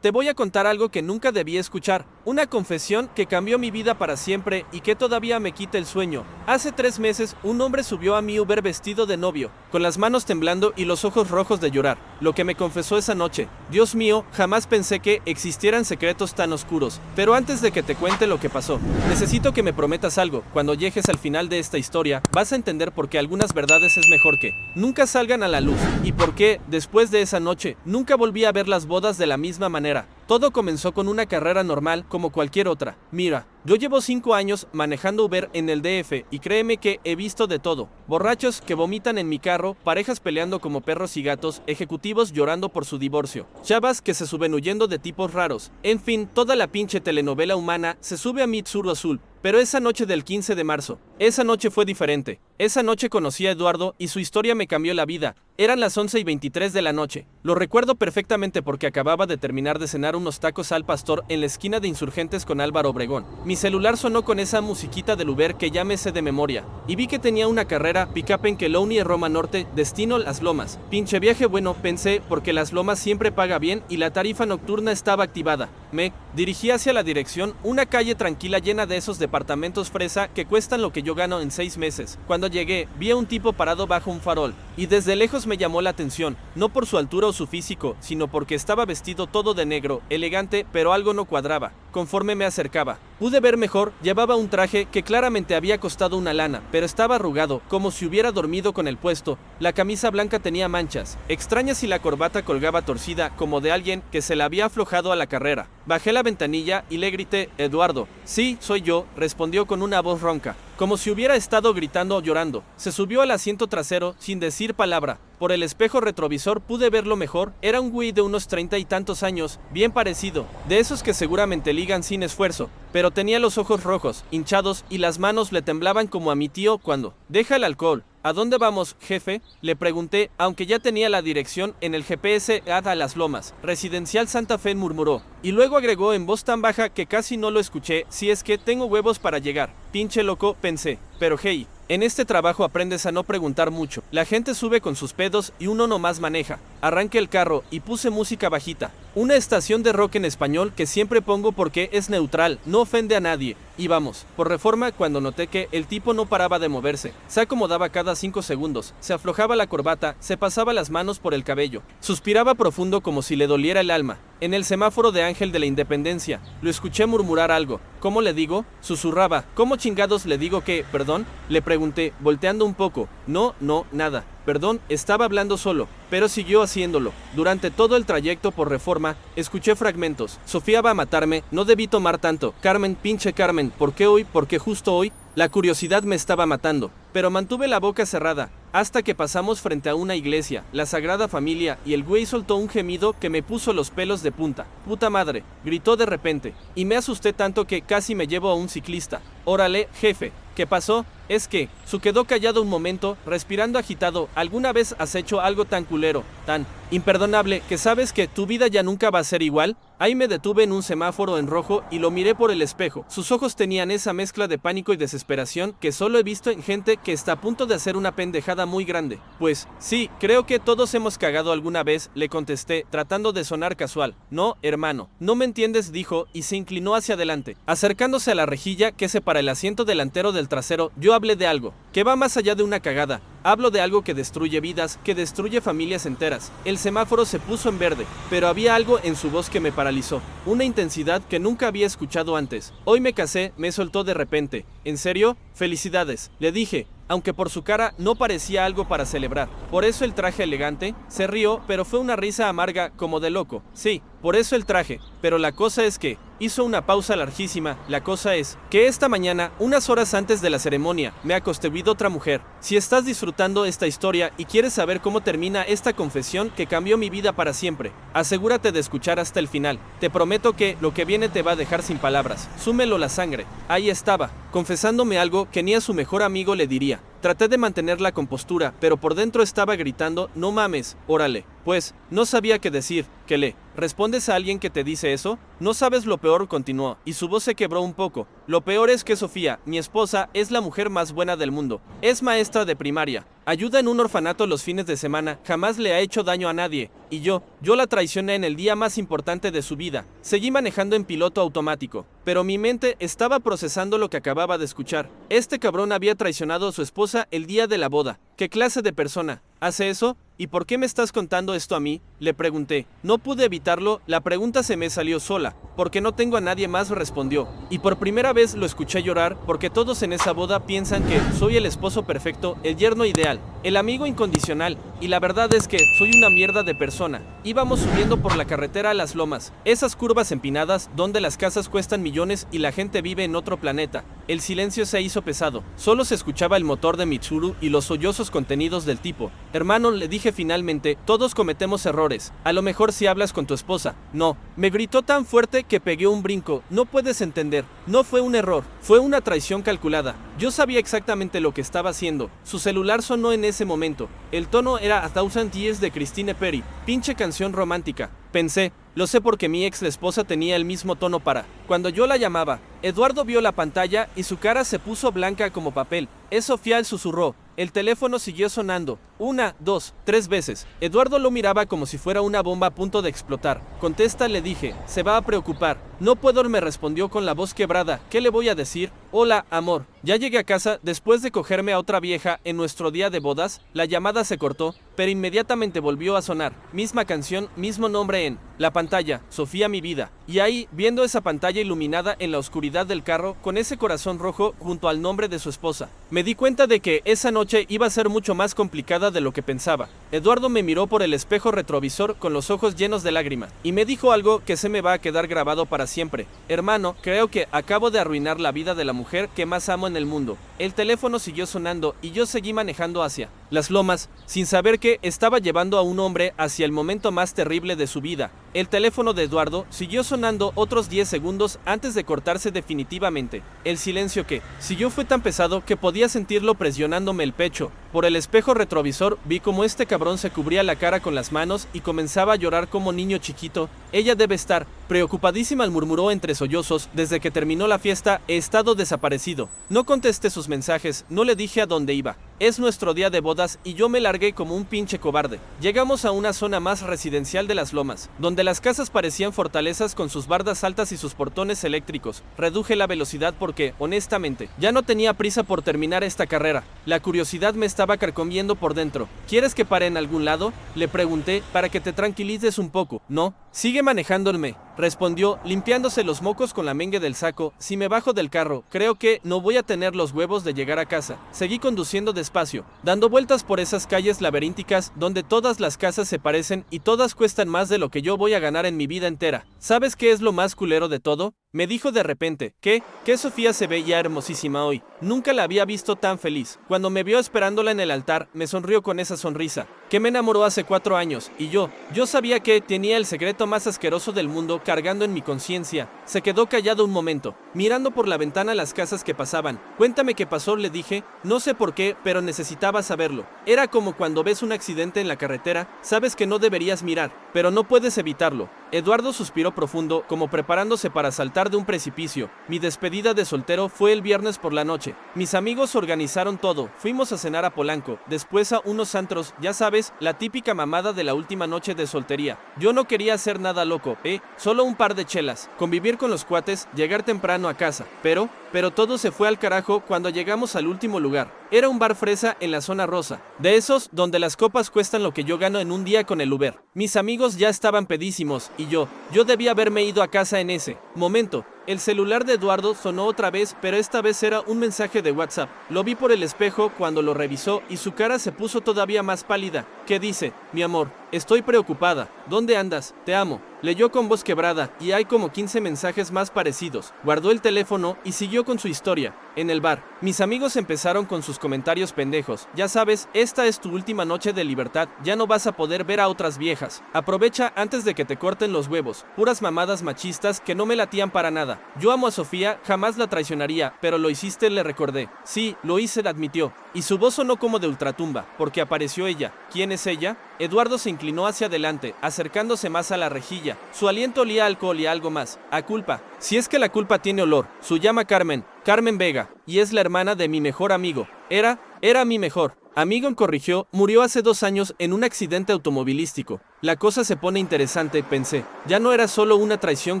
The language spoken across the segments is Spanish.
Te voy a contar algo que nunca debí escuchar, una confesión que cambió mi vida para siempre y que todavía me quita el sueño. Hace 3 meses, un hombre subió a mi Uber vestido de novio, con las manos temblando y los ojos rojos de llorar. Lo que me confesó esa noche, Dios mío, jamás pensé que existieran secretos tan oscuros. Pero antes de que te cuente lo que pasó, necesito que me prometas algo. Cuando llegues al final de esta historia, vas a entender por qué algunas verdades es mejor que nunca salgan a la luz, y por qué, después de esa noche, nunca volví a ver las bodas de la misma manera. Todo comenzó con una carrera normal como cualquier otra. Mira, yo llevo 5 años manejando Uber en el DF y créeme que he visto de todo. Borrachos que vomitan en mi carro, parejas peleando como perros y gatos, ejecutivos llorando por su divorcio, chavas que se suben huyendo de tipos raros. En fin, toda la pinche telenovela humana se sube a Mitsuru Azul. Pero esa noche del 15 de marzo, esa noche fue diferente. Esa noche conocí a Eduardo y su historia me cambió la vida. Eran las 11:23 de la noche. Lo recuerdo perfectamente porque acababa de terminar de cenar unos tacos al pastor en la esquina de Insurgentes con Álvaro Obregón. Mi celular sonó con esa musiquita del Uber que ya me sé de memoria. Y vi que tenía una carrera pick-up en Kelowna, Roma Norte, destino Las Lomas. Pinche viaje bueno, pensé, porque Las Lomas siempre paga bien y la tarifa nocturna estaba activada. Me dirigí hacia la dirección, una calle tranquila llena de esos departamentos fresa que cuestan lo que yo gano en 6 meses. Cuando llegué, vi a un tipo parado bajo un farol, y desde lejos me llamó la atención, no por su altura o su físico, sino porque estaba vestido todo de negro, elegante, pero algo no cuadraba. Conforme me acercaba, pude ver mejor, llevaba un traje que claramente había costado una lana, pero estaba arrugado, como si hubiera dormido con el puesto. La camisa blanca tenía manchas extrañas y la corbata colgaba torcida, como de alguien que se la había aflojado a la carrera. Bajé la ventanilla y le grité: Eduardo. Sí, soy yo, respondió con una voz ronca, como si hubiera estado gritando o llorando. Se subió al asiento trasero sin decir palabra. Por el espejo retrovisor pude verlo mejor. Era un güey de unos 30 y tantos años, bien parecido, de esos que seguramente ligan sin esfuerzo, pero tenía los ojos rojos, hinchados y las manos le temblaban como a mi tío cuando... Deja el alcohol. ¿A dónde vamos, jefe?, le pregunté, aunque ya tenía la dirección en el GPS a Las Lomas. Residencial Santa Fe, murmuró, y luego agregó en voz tan baja que casi no lo escuché: si es que tengo huevos para llegar. Pinche loco, pensé, pero hey, en este trabajo aprendes a no preguntar mucho. La gente sube con sus pedos y uno nomás maneja. Arranqué el carro y puse música bajita. Una estación de rock en español que siempre pongo porque es neutral, no ofende a nadie. Y vamos, por Reforma, cuando noté que el tipo no paraba de moverse. Se acomodaba cada 5 segundos, se aflojaba la corbata, se pasaba las manos por el cabello. Suspiraba profundo como si le doliera el alma. En el semáforo de Ángel de la Independencia, lo escuché murmurar algo. ¿Cómo le digo? Susurraba. ¿Cómo chingados le digo que, perdón? Le pregunté, volteando un poco. No, nada. Perdón, estaba hablando solo, pero siguió haciéndolo. Durante todo el trayecto por Reforma, escuché fragmentos. Sofía va a matarme, no debí tomar tanto. Carmen, pinche Carmen, ¿por qué hoy? ¿Por qué justo hoy? La curiosidad me estaba matando, pero mantuve la boca cerrada, hasta que pasamos frente a una iglesia, la Sagrada Familia, y el güey soltó un gemido que me puso los pelos de punta. Puta madre, gritó de repente, y me asusté tanto que casi me llevo a un ciclista. Órale, jefe, ¿qué pasó? Es que, su quedó callado un momento, respirando agitado. ¿Alguna vez has hecho algo tan culero, tan imperdonable, que sabes que tu vida ya nunca va a ser igual? Ahí me detuve en un semáforo en rojo y lo miré por el espejo. Sus ojos tenían esa mezcla de pánico y desesperación que solo he visto en gente que está a punto de hacer una pendejada muy grande. Pues, sí, creo que todos hemos cagado alguna vez, le contesté, tratando de sonar casual. No, hermano, no me entiendes, dijo, y se inclinó hacia adelante. Acercándose a la rejilla que separa el asiento delantero del trasero, yo hablé de algo que va más allá de una cagada. Hablo de algo que destruye vidas, que destruye familias enteras. El semáforo se puso en verde, pero había algo en su voz que me paralizó. Una intensidad que nunca había escuchado antes. Hoy me casé, me soltó de repente. ¿En serio? Felicidades, le dije, aunque por su cara no parecía algo para celebrar. ¿Por eso el traje elegante? Se rió, pero fue una risa amarga, como de loco. Sí, por eso el traje, pero la cosa es que... Hizo una pausa larguísima. La cosa es que esta mañana, unas horas antes de la ceremonia, me ha concebido otra mujer. Si estás disfrutando esta historia y quieres saber cómo termina esta confesión que cambió mi vida para siempre, asegúrate de escuchar hasta el final. Te prometo que lo que viene te va a dejar sin palabras. Súmelo la sangre. Ahí estaba, confesándome algo que ni a su mejor amigo le diría. Traté de mantener la compostura, pero por dentro estaba gritando: no mames, órale. Pues, no sabía qué decir. ¿Qué le ¿Respondes a alguien que te dice eso? No sabes lo peor, continuó, y su voz se quebró un poco. Lo peor es que Sofía, mi esposa, es la mujer más buena del mundo. Es maestra de primaria. Ayuda en un orfanato los fines de semana, jamás le ha hecho daño a nadie. Y yo la traicioné en el día más importante de su vida. Seguí manejando en piloto automático, pero mi mente estaba procesando lo que acababa de escuchar. Este cabrón había traicionado a su esposa el día de la boda. ¿Qué clase de persona hace eso? ¿Y por qué me estás contando esto a mí?, le pregunté. No pude evitarlo, la pregunta se me salió sola. Porque no tengo a nadie más, respondió. Y por primera vez lo escuché llorar, porque todos en esa boda piensan que soy el esposo perfecto, el yerno ideal, el amigo incondicional, y la verdad es que soy una mierda de persona. Íbamos subiendo por la carretera a Las Lomas, esas curvas empinadas donde las casas cuestan millones y la gente vive en otro planeta. El silencio se hizo pesado, solo se escuchaba el motor de Mitsuru y los sollozos contenidos del tipo. Hermano, le dije finalmente, todos cometemos errores, a lo mejor si hablas con tu esposa. No, me gritó tan fuerte que pegué un brinco. No puedes entender, no fue un error, fue una traición calculada. Yo sabía exactamente lo que estaba haciendo. Su celular sonó en ese momento. El tono era A Thousand Years de Christine Perry, pinche canción romántica. Pensé, lo sé porque mi ex esposa tenía el mismo tono para cuando yo la llamaba. Eduardo vio la pantalla y su cara se puso blanca como papel. Es Sofía, él susurró. El teléfono siguió sonando, 1, 2, 3 veces. Eduardo lo miraba como si fuera una bomba a punto de explotar. Contesta, le dije, se va a preocupar. No puedo, me respondió con la voz quebrada. ¿Qué le voy a decir? Hola, amor. Ya llegué a casa después de cogerme a otra vieja en nuestro día de bodas. La llamada se cortó, pero inmediatamente volvió a sonar. Misma canción, mismo nombre en la pantalla, Sofía, mi vida. Y ahí, viendo esa pantalla iluminada en la oscuridad del carro, con ese corazón rojo junto al nombre de su esposa, me di cuenta de que esa noche iba a ser mucho más complicada de lo que pensaba. Eduardo me miró por el espejo retrovisor con los ojos llenos de lágrimas, y me dijo algo que se me va a quedar grabado para siempre. Hermano, creo que acabo de arruinar la vida de la mujer que más amo en el mundo. El teléfono siguió sonando y yo seguí manejando hacia Las Lomas, sin saber que estaba llevando a un hombre hacia el momento más terrible de su vida. El teléfono de Eduardo siguió sonando otros 10 segundos antes de cortarse definitivamente. El silencio que siguió fue tan pesado que podía sentirlo presionándome el pecho. Por el espejo retrovisor vi como este cabrón se cubría la cara con las manos y comenzaba a llorar como niño chiquito. Ella debe estar preocupadísima, murmuró entre sollozos. Desde que terminó la fiesta he estado desaparecido. No contesté sus mensajes, no le dije a dónde iba. Es nuestro día de bodas y yo me largué como un pinche cobarde. Llegamos a una zona más residencial de Las Lomas, donde las casas parecían fortalezas con sus bardas altas y sus portones eléctricos. Reduje la velocidad porque, honestamente, ya no tenía prisa por terminar esta carrera. La curiosidad me estaba carcomiendo por dentro. ¿Quieres que pare en algún lado?, le pregunté, para que te tranquilices un poco. No, sigue manejándome, respondió, limpiándose los mocos con la mengue del saco. Si me bajo del carro, creo que no voy a tener los huevos de llegar a casa. Seguí conduciendo despacio, dando vueltas por esas calles laberínticas donde todas las casas se parecen y todas cuestan más de lo que yo voy a ganar en mi vida entera. ¿Sabes qué es lo más culero de todo?, me dijo de repente. ¿Qué? Que Sofía se veía hermosísima hoy. Nunca la había visto tan feliz. Cuando me vio esperándola en el altar, me sonrió con esa sonrisa que me enamoró hace 4 años, y yo sabía que tenía el secreto más asqueroso del mundo cargando en mi conciencia. Se quedó callado un momento, mirando por la ventana las casas que pasaban. Cuéntame qué pasó, le dije. No sé por qué, pero necesitaba saberlo. Era como cuando ves un accidente en la carretera, sabes que no deberías mirar, pero no puedes evitarlo. Eduardo suspiró profundo, como preparándose para saltar de un precipicio. Mi despedida de soltero fue el viernes por la noche. Mis amigos organizaron todo, fuimos a cenar a Polanco, después a unos antros, ya sabes, la típica mamada de la última noche de soltería. Yo no quería hacer nada loco, solo un par de chelas, convivir con los cuates, llegar temprano a casa, pero todo se fue al carajo cuando llegamos al último lugar. Era un bar fresa en la zona rosa, de esos donde las copas cuestan lo que yo gano en un día con el Uber. Mis amigos ya estaban pedísimos y yo debía haberme ido a casa en ese momento. El celular de Eduardo sonó otra vez, pero esta vez era un mensaje de WhatsApp. Lo vi por el espejo cuando lo revisó y su cara se puso todavía más pálida. ¿Qué dice? Mi amor, estoy preocupada. ¿Dónde andas? Te amo. Leyó con voz quebrada, y hay como 15 mensajes más parecidos. Guardó el teléfono y siguió con su historia. En el bar, mis amigos empezaron con sus comentarios pendejos. Ya sabes, esta es tu última noche de libertad, ya no vas a poder ver a otras viejas. Aprovecha antes de que te corten los huevos. Puras mamadas machistas que no me latían para nada. Papá, yo amo a Sofía, jamás la traicionaría, pero lo hiciste, le recordé. Sí, lo hice, admitió. Y su voz sonó como de ultratumba, porque apareció ella. ¿Quién es ella? Eduardo se inclinó hacia adelante, acercándose más a la rejilla. Su aliento olía a alcohol y a algo más, a culpa. Si es que la culpa tiene olor, su llama Carmen, Carmen Vega, y es la hermana de mi mejor amigo. Era mi mejor amigo, corrigió, murió hace 2 años en un accidente automovilístico. La cosa se pone interesante, pensé. Ya no era solo una traición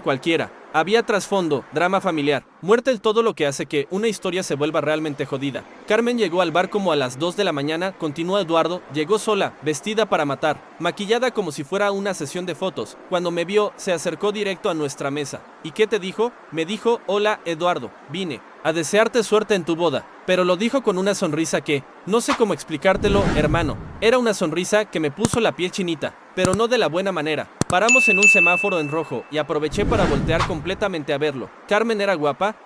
cualquiera. Había trasfondo, drama familiar, muerte, el todo lo que hace que una historia se vuelva realmente jodida. Carmen llegó al bar como a las 2 de la mañana, continuó Eduardo, llegó sola, vestida para matar, maquillada como si fuera una sesión de fotos. Cuando me vio, se acercó directo a nuestra mesa. ¿Y qué te dijo? Me dijo, hola, Eduardo, vine a desearte suerte en tu boda. Pero lo dijo con una sonrisa que, no sé cómo explicártelo, hermano. Era una sonrisa que me puso la piel chinita, pero no de la buena manera. Paramos en un semáforo en rojo y aproveché para voltear completamente a verlo. Carmen era guapa.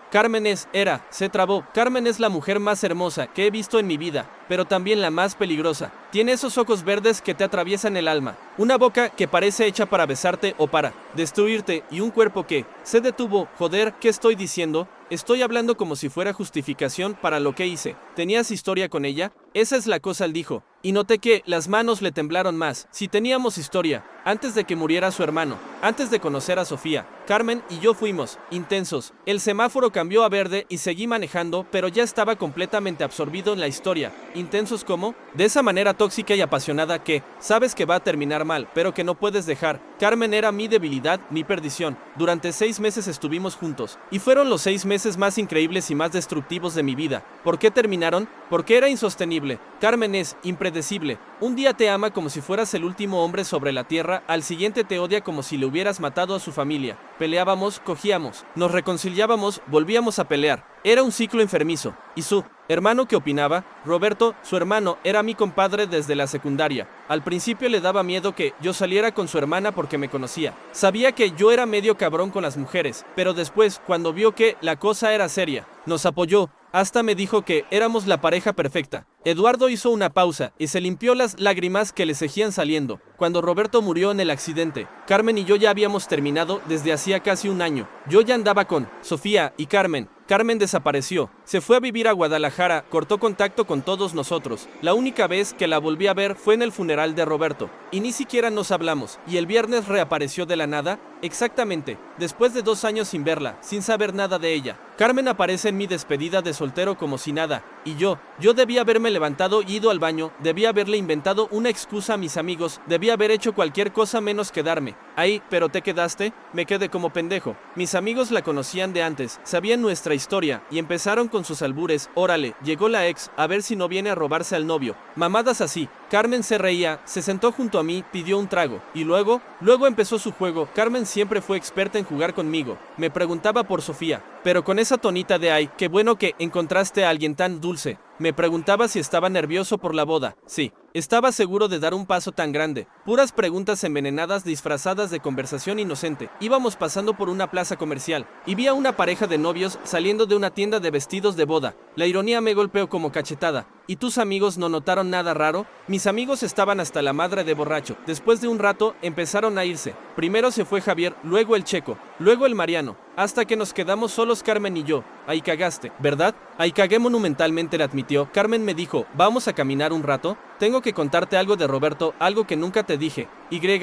Se trabó. Carmen es la mujer más hermosa que he visto en mi vida, pero también la más peligrosa. Tiene esos ojos verdes que te atraviesan el alma, una boca que parece hecha para besarte o para destruirte y un cuerpo que se detuvo. Joder, ¿qué estoy diciendo? Estoy hablando como si fuera justificación para lo que hice. ¿Tenías historia con ella? Esa es la cosa, él dijo. Y noté que las manos le temblaron más. Si teníamos historia, antes de que muriera su hermano, antes de conocer a Sofía, Carmen y yo fuimos intensos. El semáforo cambió a verde y seguí manejando, pero ya estaba completamente absorbido en la historia. ¿Intensos cómo? De esa manera tóxica y apasionada que sabes que va a terminar mal, pero que no puedes dejar. Carmen era mi debilidad, mi perdición. Durante 6 meses estuvimos juntos, y fueron los 6 meses más increíbles y más destructivos de mi vida. ¿Por qué terminaron? Porque era insostenible. Carmen es impredecible. Un día te ama como si fueras el último hombre sobre la tierra, al siguiente te odia como si le hubieras matado a su familia. Peleábamos, cogíamos, nos reconciliábamos, volvíamos a pelear. Era un ciclo enfermizo. ¿Y su hermano qué opinaba? Roberto, su hermano, era mi compadre desde la secundaria. Al principio le daba miedo que yo saliera con su hermana porque me conocía. Sabía que yo era medio cabrón con las mujeres, pero después, cuando vio que la cosa era seria, nos apoyó. Hasta me dijo que éramos la pareja perfecta. Eduardo hizo una pausa y se limpió las lágrimas que le seguían saliendo. Cuando Roberto murió en el accidente, Carmen y yo ya habíamos terminado desde hacía casi 1 año. Yo ya andaba con Sofía y Carmen. Carmen desapareció, se fue a vivir a Guadalajara, cortó contacto con todos nosotros. La única vez que la volví a ver fue en el funeral de Roberto, y ni siquiera nos hablamos, y el viernes reapareció de la nada, exactamente, después de 2 años sin verla, sin saber nada de ella. Carmen aparece en mi despedida de soltero como si nada, y yo debía haberme levantado y ido al baño, debía haberle inventado una excusa a mis amigos, debía haber hecho cualquier cosa menos quedarme ahí. Pero te quedaste. Me quedé como pendejo. Mis amigos la conocían de antes, sabían nuestra historia, y empezaron con sus albures. Órale, llegó la ex, a ver si no viene a robarse al novio. Mamadas así. Carmen se reía, se sentó junto a mí, pidió un trago, y luego empezó su juego. Carmen siempre fue experta en jugar conmigo. Me preguntaba por Sofía, pero con esa tonita de ay, qué bueno que encontraste a alguien tan dulce. Me preguntaba si estaba nervioso por la boda. Sí, estaba seguro de dar un paso tan grande. Puras preguntas envenenadas disfrazadas de conversación inocente. Íbamos pasando por una plaza comercial y vi a una pareja de novios saliendo de una tienda de vestidos de boda. La ironía me golpeó como cachetada. ¿Y tus amigos no notaron nada raro? Mis amigos estaban hasta la madre de borracho. Después de un rato empezaron a irse. Primero se fue Javier, luego el Checo, luego el Mariano, hasta que nos quedamos solos Carmen y yo. Ahí cagaste, ¿verdad? Ahí cagué monumentalmente, le admitió. Carmen me dijo, ¿vamos a caminar un rato? Tengo que contarte algo de Roberto, algo que nunca te dije.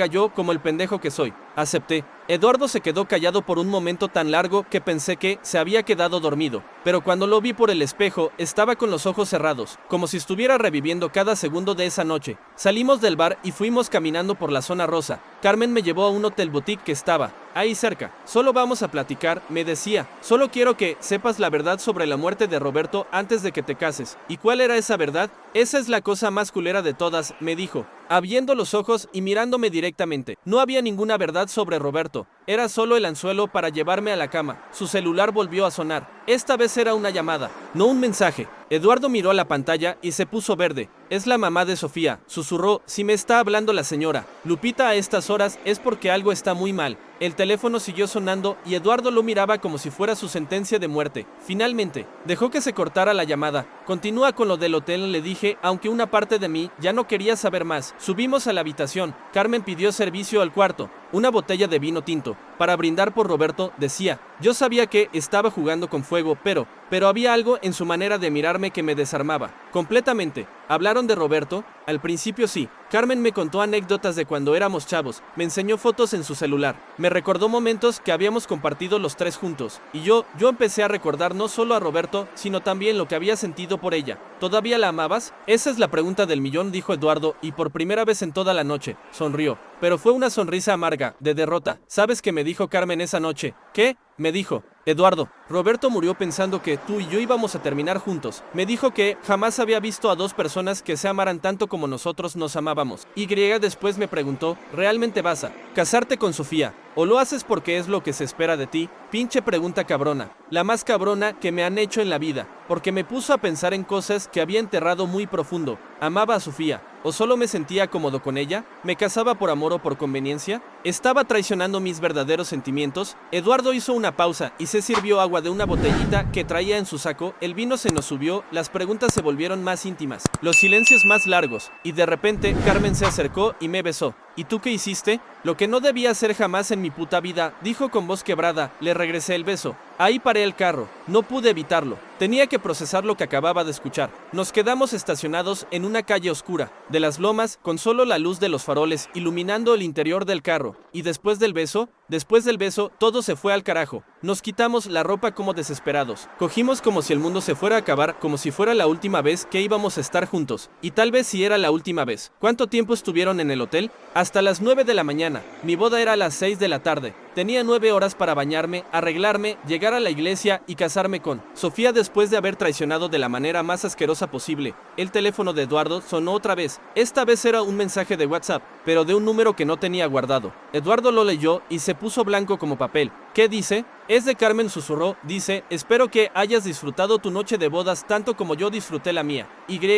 Yo, como el pendejo que soy, acepté. Eduardo se quedó callado por un momento tan largo que pensé que se había quedado dormido. Pero cuando lo vi por el espejo, estaba con los ojos cerrados, como si estuviera reviviendo cada segundo de esa noche. Salimos del bar y fuimos caminando por la zona rosa. Carmen me llevó a un hotel boutique que estaba ahí cerca. Solo vamos a platicar, me decía. Solo quiero que sepas la verdad sobre la muerte de Roberto antes de que te cases. ¿Y cuál era esa verdad? Esa es la cosa más culera de todas, me dijo, abriendo los ojos y mirándome directamente. No había ninguna verdad sobre Roberto. Era solo el anzuelo para llevarme a la cama. Su celular volvió a sonar. Esta vez era una llamada, no un mensaje. Eduardo miró a la pantalla y se puso verde. Es la mamá de Sofía, susurró. Si me está hablando la señora Lupita a estas horas es porque algo está muy mal. El teléfono siguió sonando y Eduardo lo miraba como si fuera su sentencia de muerte. Finalmente, dejó que se cortara la llamada. Continúa con lo del hotel, le dije, aunque una parte de mí ya no quería saber más. Subimos a la habitación. Carmen pidió servicio al cuarto. una botella de vino tinto, para brindar por Roberto, decía. Yo sabía que estaba jugando con fuego, pero había algo en su manera de mirarme que me desarmaba, completamente. ¿Hablaron de Roberto? Al principio sí. Carmen me contó anécdotas de cuando éramos chavos, me enseñó fotos en su celular, me recordó momentos que habíamos compartido los tres juntos, y yo empecé a recordar no solo a Roberto, sino también lo que había sentido por ella. ¿Todavía la amabas? Esa es la pregunta del millón, dijo Eduardo, y por primera vez en toda la noche, sonrió. Pero fue una sonrisa amarga, de derrota. ¿Sabes qué me dijo Carmen esa noche? ¿Qué? Me dijo, Eduardo, Roberto murió pensando que tú y yo íbamos a terminar juntos. Me dijo que jamás había visto a dos personas que se amaran tanto como nosotros nos amábamos. Y después me preguntó, ¿realmente vas a casarte con Sofía? ¿O lo haces porque es lo que se espera de ti? Pinche pregunta cabrona, la más cabrona que me han hecho en la vida, porque me puso a pensar en cosas que había enterrado muy profundo. ¿Amaba a Sofía? ¿O solo me sentía cómodo con ella? ¿Me casaba por amor o por conveniencia? ¿Estaba traicionando mis verdaderos sentimientos? Eduardo hizo una pausa y se sirvió agua de una botellita que traía en su saco, el vino se nos subió, las preguntas se volvieron más íntimas, los silencios más largos, y de repente Carmen se acercó y me besó. ¿Y tú qué hiciste? Lo que no debía hacer jamás en mi puta vida, dijo con voz quebrada. Le regresé el beso. Ahí paré el carro, no pude evitarlo. Tenía que procesar lo que acababa de escuchar. Nos quedamos estacionados en una calle oscura, de las lomas, con solo la luz de los faroles iluminando el interior del carro. Y después del beso, todo se fue al carajo. Nos quitamos la ropa como desesperados. Cogimos como si el mundo se fuera a acabar, como si fuera la última vez que íbamos a estar juntos. Y tal vez si era la última vez. ¿Cuánto tiempo estuvieron en el hotel? Hasta las 9 de la mañana. Mi boda era a las 6 de la tarde. Tenía 9 horas para bañarme, arreglarme, llegar a la iglesia y casarme con Sofía después de haber traicionado de la manera más asquerosa posible. El teléfono de Eduardo sonó otra vez. Esta vez era un mensaje de WhatsApp, pero de un número que no tenía guardado. Eduardo lo leyó y se puso blanco como papel. ¿Qué dice? Es de Carmen, susurró, dice, espero que hayas disfrutado tu noche de bodas tanto como yo disfruté la mía.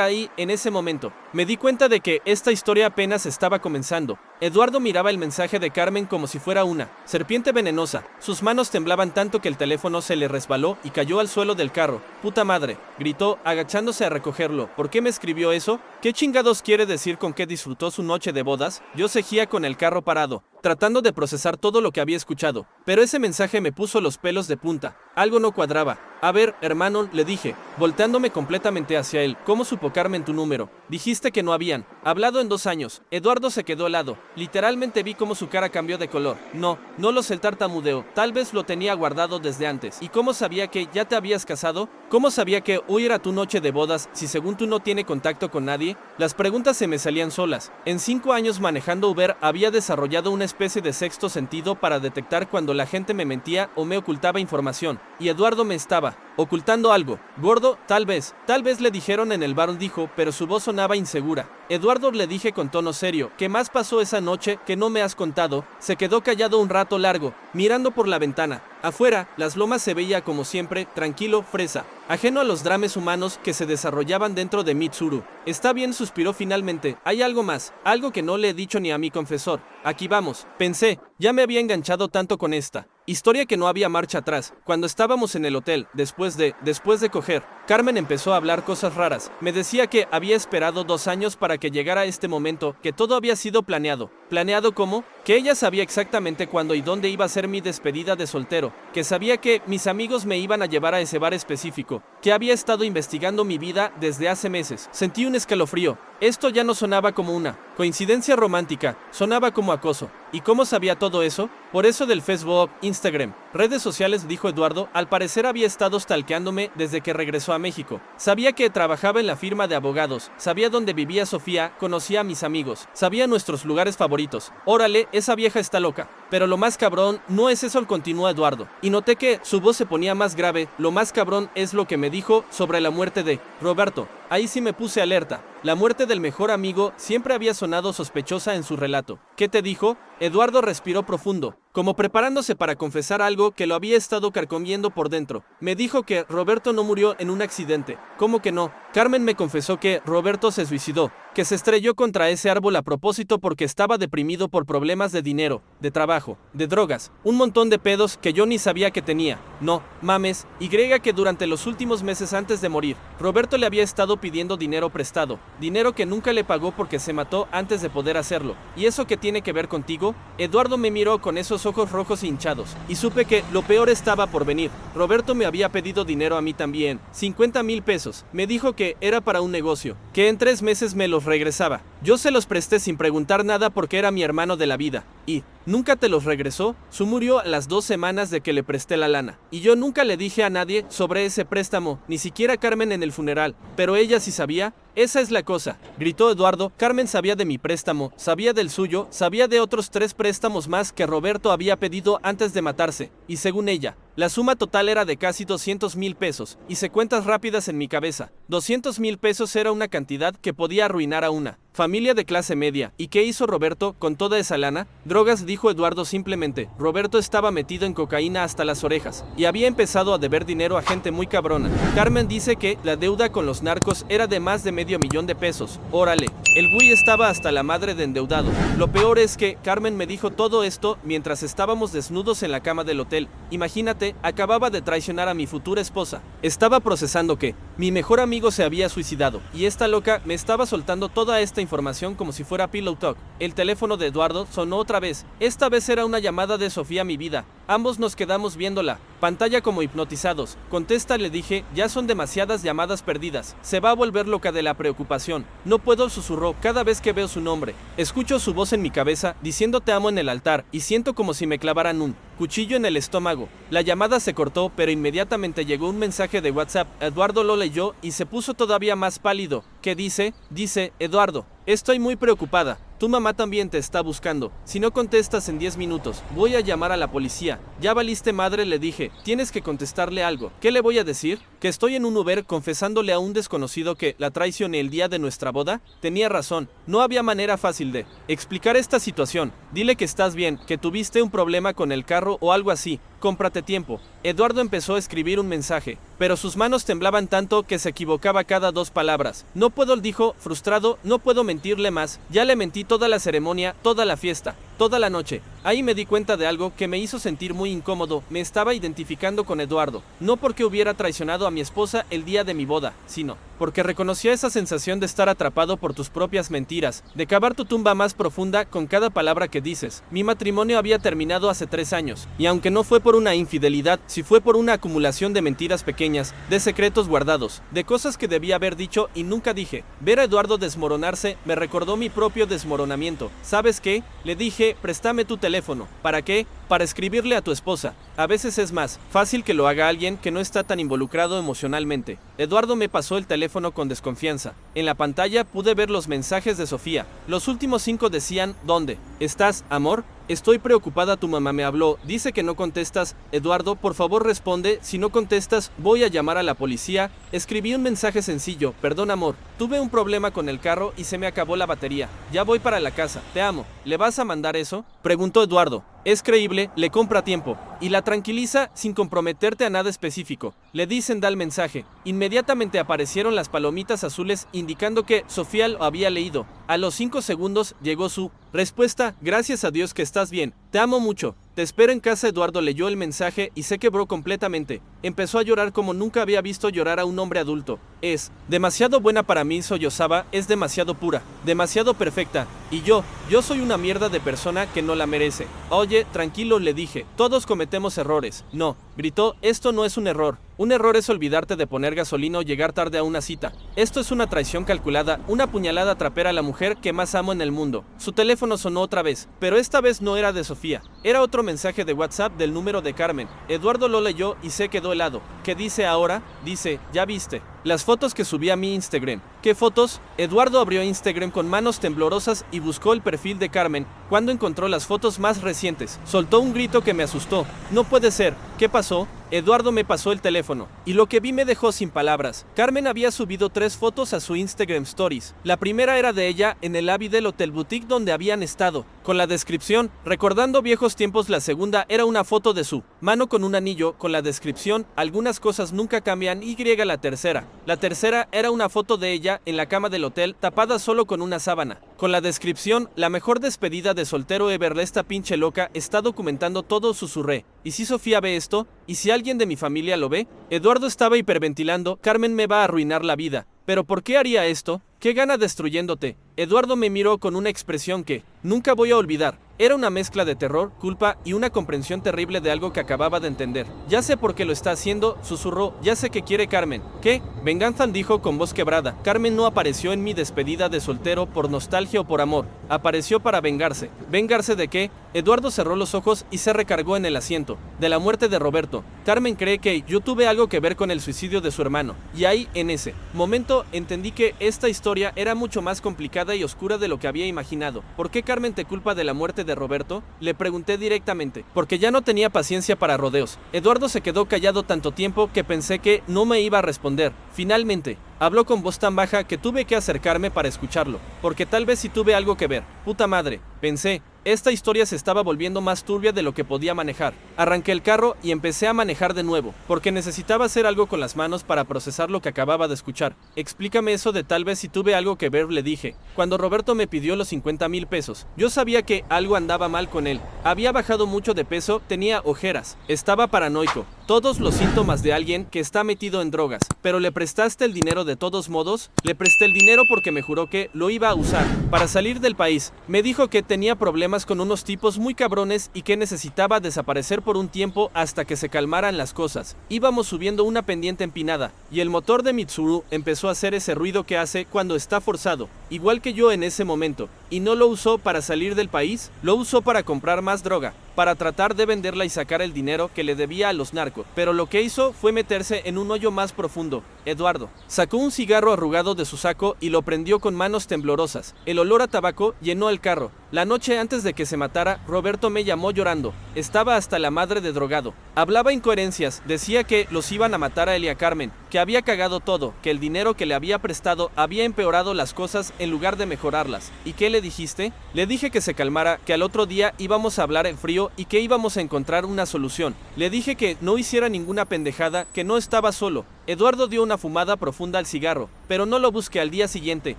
Ahí, en ese momento, me di cuenta de que esta historia apenas estaba comenzando. Eduardo miraba el mensaje de Carmen como si fuera una serpiente venenosa. Sus manos temblaban tanto que el teléfono se le resbaló y cayó al suelo del carro. Puta madre, gritó, agachándose a recogerlo. ¿Por qué me escribió eso? ¿Qué chingados quiere decir con que disfrutó su noche de bodas? Yo seguía con el carro parado, tratando de procesar todo lo que había escuchado, pero ese mensaje me puso los pelos de punta. Algo no cuadraba. A ver, hermano, le dije, volteándome completamente hacia él, ¿cómo supo Carmen tu número? Dijiste que no habían hablado en 2 años. Eduardo se quedó helado. Literalmente vi cómo su cara cambió de color. No lo sé, el tartamudeo. Tal vez lo tenía guardado desde antes. ¿Y cómo sabía que ya te habías casado? ¿Cómo sabía que hoy era tu noche de bodas si según tú no tiene contacto con nadie? Las preguntas se me salían solas. En 5 años manejando Uber había desarrollado una especie de sexto sentido para detectar cuando la gente me mentía o me ocultaba información. Y Eduardo me estaba ocultando algo. Gordo, tal vez le dijeron en el bar, dijo, pero su voz sonaba insegura. Eduardo, le dije con tono serio, ¿qué más pasó esa noche que no me has contado? Se quedó callado un rato largo, mirando por la ventana. Afuera, las lomas se veía como siempre, tranquilo, fresa, ajeno a los dramas humanos que se desarrollaban dentro de Mitsuru. Está bien, suspiró finalmente. Hay algo más, algo que no le he dicho ni a mi confesor. Aquí vamos, pensé, ya me había enganchado tanto con esta historia que no había marcha atrás. Cuando estábamos en el hotel, después de coger, Carmen empezó a hablar cosas raras. Me decía que había esperado 2 años para que llegara este momento, que todo había sido planeado. ¿Planeado cómo? Que ella sabía exactamente cuándo y dónde iba a ser mi despedida de soltero, que sabía que mis amigos me iban a llevar a ese bar específico, que había estado investigando mi vida desde hace meses. Sentí un escalofrío. Esto ya no sonaba como una coincidencia romántica, sonaba como acoso. ¿Y cómo sabía todo eso? Por eso del Facebook, Instagram, redes sociales, dijo Eduardo. Al parecer había estado stalkeándome desde que regresó a México. Sabía que trabajaba en la firma de abogados, sabía dónde vivía Sofía, conocía a mis amigos, sabía nuestros lugares favoritos. Órale, esa vieja está loca. Pero lo más cabrón no es eso, continuó Eduardo. Y noté que su voz se ponía más grave. Lo más cabrón es lo que me dijo sobre la muerte de Roberto. Ahí sí me puse alerta. La muerte del mejor amigo siempre había sonado sospechosa en su relato. ¿Qué te dijo? Eduardo respiró profundo, como preparándose para confesar algo que lo había estado carcomiendo por dentro. Me dijo que Roberto no murió en un accidente. ¿Cómo que no? Carmen me confesó que Roberto se suicidó. que se estrelló contra ese árbol a propósito porque estaba deprimido por problemas de dinero, de trabajo, de drogas, un montón de pedos que yo ni sabía que tenía. No, mames, y que durante los últimos meses antes de morir, Roberto le había estado pidiendo dinero prestado, dinero que nunca le pagó porque se mató antes de poder hacerlo. ¿Y eso qué tiene que ver contigo? Eduardo me miró con esos ojos rojos hinchados, y supe que lo peor estaba por venir. Roberto me había pedido dinero a mí también, 50,000 pesos. Me dijo que era para un negocio, que en 3 meses me los regresaba. Yo se los presté sin preguntar nada porque era mi hermano de la vida. ¿Y nunca te los regresó? Su murió a las 2 semanas de que le presté la lana. Y yo nunca le dije a nadie sobre ese préstamo, ni siquiera a Carmen en el funeral. Pero ella sí sabía. Esa es la cosa, gritó Eduardo. Carmen sabía de mi préstamo, sabía del suyo, sabía de otros 3 préstamos más que Roberto había pedido antes de matarse. Y según ella, la suma total era de casi 200,000 pesos. Hice cuentas rápidas en mi cabeza. 200,000 pesos era una cantidad que podía arruinar a una familia de clase media. ¿Y qué hizo Roberto con toda esa lana? Drogas, dijo Eduardo simplemente. Roberto estaba metido en cocaína hasta las orejas y había empezado a deber dinero a gente muy cabrona. Carmen dice que la deuda con los narcos era de más de medio millón de pesos. Órale, el güey estaba hasta la madre de endeudado. Lo peor es que Carmen me dijo todo esto mientras estábamos desnudos en la cama del hotel. Imagínate, acababa de traicionar a mi futura esposa. Estaba procesando que mi mejor amigo se había suicidado y esta loca me estaba soltando toda esta información como si fuera Pillow Talk. El teléfono de Eduardo sonó otra vez. Esta vez era una llamada de Sofía, mi vida. Ambos nos quedamos viéndola pantalla como hipnotizados. Contesta, le dije, ya son demasiadas llamadas perdidas. Se va a volver loca de la preocupación. No puedo, susurró cada vez que veo su nombre. Escucho su voz en mi cabeza diciendo te amo en el altar y siento como si me clavaran un cuchillo en el estómago. La llamada se cortó, pero inmediatamente llegó un mensaje de WhatsApp. Eduardo lo leyó y se puso todavía más pálido. ¿Qué dice? Dice, Eduardo, estoy muy preocupada. Tu mamá también te está buscando. Si no contestas en 10 minutos, voy a llamar a la policía. Ya valiste madre, le dije. Tienes que contestarle algo. ¿Qué le voy a decir? ¿Que estoy en un Uber confesándole a un desconocido que la traicioné el día de nuestra boda? Tenía razón. No había manera fácil de explicar esta situación. Dile que estás bien, que tuviste un problema con el carro o algo así. Cómprate tiempo. Eduardo empezó a escribir un mensaje, pero sus manos temblaban tanto que se equivocaba cada 2 palabras. No puedo, dijo, frustrado, no puedo mentirle más. Ya le mentí toda la ceremonia, toda la fiesta, toda la noche. Ahí me di cuenta de algo que me hizo sentir muy incómodo. Me estaba identificando con Eduardo, no porque hubiera traicionado a mi esposa el día de mi boda, sino porque reconocía esa sensación de estar atrapado por tus propias mentiras, de cavar tu tumba más profunda con cada palabra que dices. Mi matrimonio había terminado hace 3 años, y aunque no fue por una infidelidad, sí fue por una acumulación de mentiras pequeñas, de secretos guardados, de cosas que debía haber dicho y nunca dije. Ver a Eduardo desmoronarse me recordó mi propio desmoronamiento. ¿Sabes qué? Le dije, préstame tu teléfono. ¿Para qué? Para escribirle a tu esposa. A veces es más fácil que lo haga alguien que no está tan involucrado emocionalmente. Eduardo me pasó el teléfono con desconfianza. En la pantalla pude ver los mensajes de Sofía. Los últimos 5 decían, ¿dónde estás, amor? Estoy preocupada, tu mamá me habló, dice que no contestas. Eduardo, por favor responde, si no contestas, voy a llamar a la policía. Escribí un mensaje sencillo, perdón amor, tuve un problema con el carro y se me acabó la batería. Ya voy para la casa, te amo. ¿Le vas a mandar eso? Preguntó Eduardo. Es creíble, le compra tiempo y la tranquiliza sin comprometerte a nada específico. Le dicen da el mensaje. Inmediatamente aparecieron las palomitas azules indicando que Sofía lo había leído. A los 5 segundos llegó su respuesta, gracias a Dios que estás bien, te amo mucho. Te espero en casa. Eduardo leyó el mensaje y se quebró completamente. Empezó a llorar como nunca había visto llorar a un hombre adulto. Es demasiado buena para mí, sollozaba, es demasiado pura, demasiado perfecta. Y yo soy una mierda de persona que no la merece. Oye, tranquilo, le dije, todos cometemos errores. No, gritó, esto no es un error. Un error es olvidarte de poner gasolina o llegar tarde a una cita. Esto es una traición calculada, una puñalada trapera a la mujer que más amo en el mundo. Su teléfono sonó otra vez, pero esta vez no era de Sofía. Era otro mensaje de WhatsApp del número de Carmen. Eduardo lo leyó y se quedó helado. ¿Qué dice ahora? Dice, ya viste las fotos que subí a mi Instagram. ¿Qué fotos? Eduardo abrió Instagram con manos temblorosas y buscó el perfil de Carmen. Cuando encontró las fotos más recientes, soltó un grito que me asustó. No puede ser. ¿Qué pasó? Eduardo me pasó el teléfono, y lo que vi me dejó sin palabras. Carmen había subido 3 fotos a su Instagram Stories. La primera era de ella en el lobby del Hotel Boutique donde habían estado, con la descripción, recordando viejos tiempos. La segunda era una foto de su mano con un anillo, con la descripción, algunas cosas nunca cambian, y la tercera. La tercera era una foto de ella en la cama del hotel, tapada solo con una sábana, con la descripción, la mejor despedida de soltero ever. Esta pinche loca está documentando todo, susurré. ¿Y si Sofía ve esto? ¿Y si alguien de mi familia lo ve? Eduardo estaba hiperventilando. Carmen me va a arruinar la vida. ¿Pero por qué haría esto? ¿Qué gana destruyéndote? Eduardo me miró con una expresión que nunca voy a olvidar. Era una mezcla de terror, culpa y una comprensión terrible de algo que acababa de entender. Ya sé por qué lo está haciendo, susurró. Ya sé qué quiere Carmen. ¿Qué? Venganza, dijo con voz quebrada. Carmen no apareció en mi despedida de soltero por nostalgia o por amor. Apareció para vengarse. ¿Vengarse de qué? Eduardo cerró los ojos y se recargó en el asiento. De la muerte de Roberto. Carmen cree que yo tuve algo que ver con el suicidio de su hermano. Y ahí, en ese momento, entendí que esta historia era mucho más complicada y oscura de lo que había imaginado. ¿Por qué Carmen te culpa de la muerte de Roberto? Le pregunté directamente, porque ya no tenía paciencia para rodeos. Eduardo se quedó callado tanto tiempo que pensé que no me iba a responder. Finalmente, habló con voz tan baja que tuve que acercarme para escucharlo, porque tal vez sí tuve algo que ver. Puta madre, pensé. Esta historia se estaba volviendo más turbia de lo que podía manejar. Arranqué el carro y empecé a manejar de nuevo, porque necesitaba hacer algo con las manos para procesar lo que acababa de escuchar. Explícame eso de tal vez si tuve algo que ver, le dije. Cuando Roberto me pidió los 50,000 pesos, yo sabía que algo andaba mal con él. Había bajado mucho de peso, tenía ojeras, estaba paranoico. Todos los síntomas de alguien que está metido en drogas. ¿Pero le prestaste el dinero de todos modos? Le presté el dinero porque me juró que lo iba a usar para salir del país. Me dijo que tenía problemas con unos tipos muy cabrones y que necesitaba desaparecer por un tiempo hasta que se calmaran las cosas. Íbamos subiendo una pendiente empinada y el motor de Mitsuru empezó a hacer ese ruido que hace cuando está forzado, igual que yo en ese momento. ¿Y no lo usó para salir del país? Lo usó para comprar más droga, para tratar de venderla y sacar el dinero que le debía a los narcos. Pero lo que hizo fue meterse en un hoyo más profundo. Eduardo sacó un cigarro arrugado de su saco y lo prendió con manos temblorosas. El olor a tabaco llenó el carro. La noche antes de que se matara, Roberto me llamó llorando. Estaba hasta la madre de drogado. Hablaba incoherencias, decía que los iban a matar a él y a Carmen, que había cagado todo, que el dinero que le había prestado había empeorado las cosas en lugar de mejorarlas. ¿Y qué le dijiste? Le dije que se calmara, que al otro día íbamos a hablar en frío y que íbamos a encontrar una solución. Le dije que no hiciera ninguna pendejada, que no estaba solo. Eduardo dio una fumada profunda al cigarro, pero no lo busqué al día siguiente.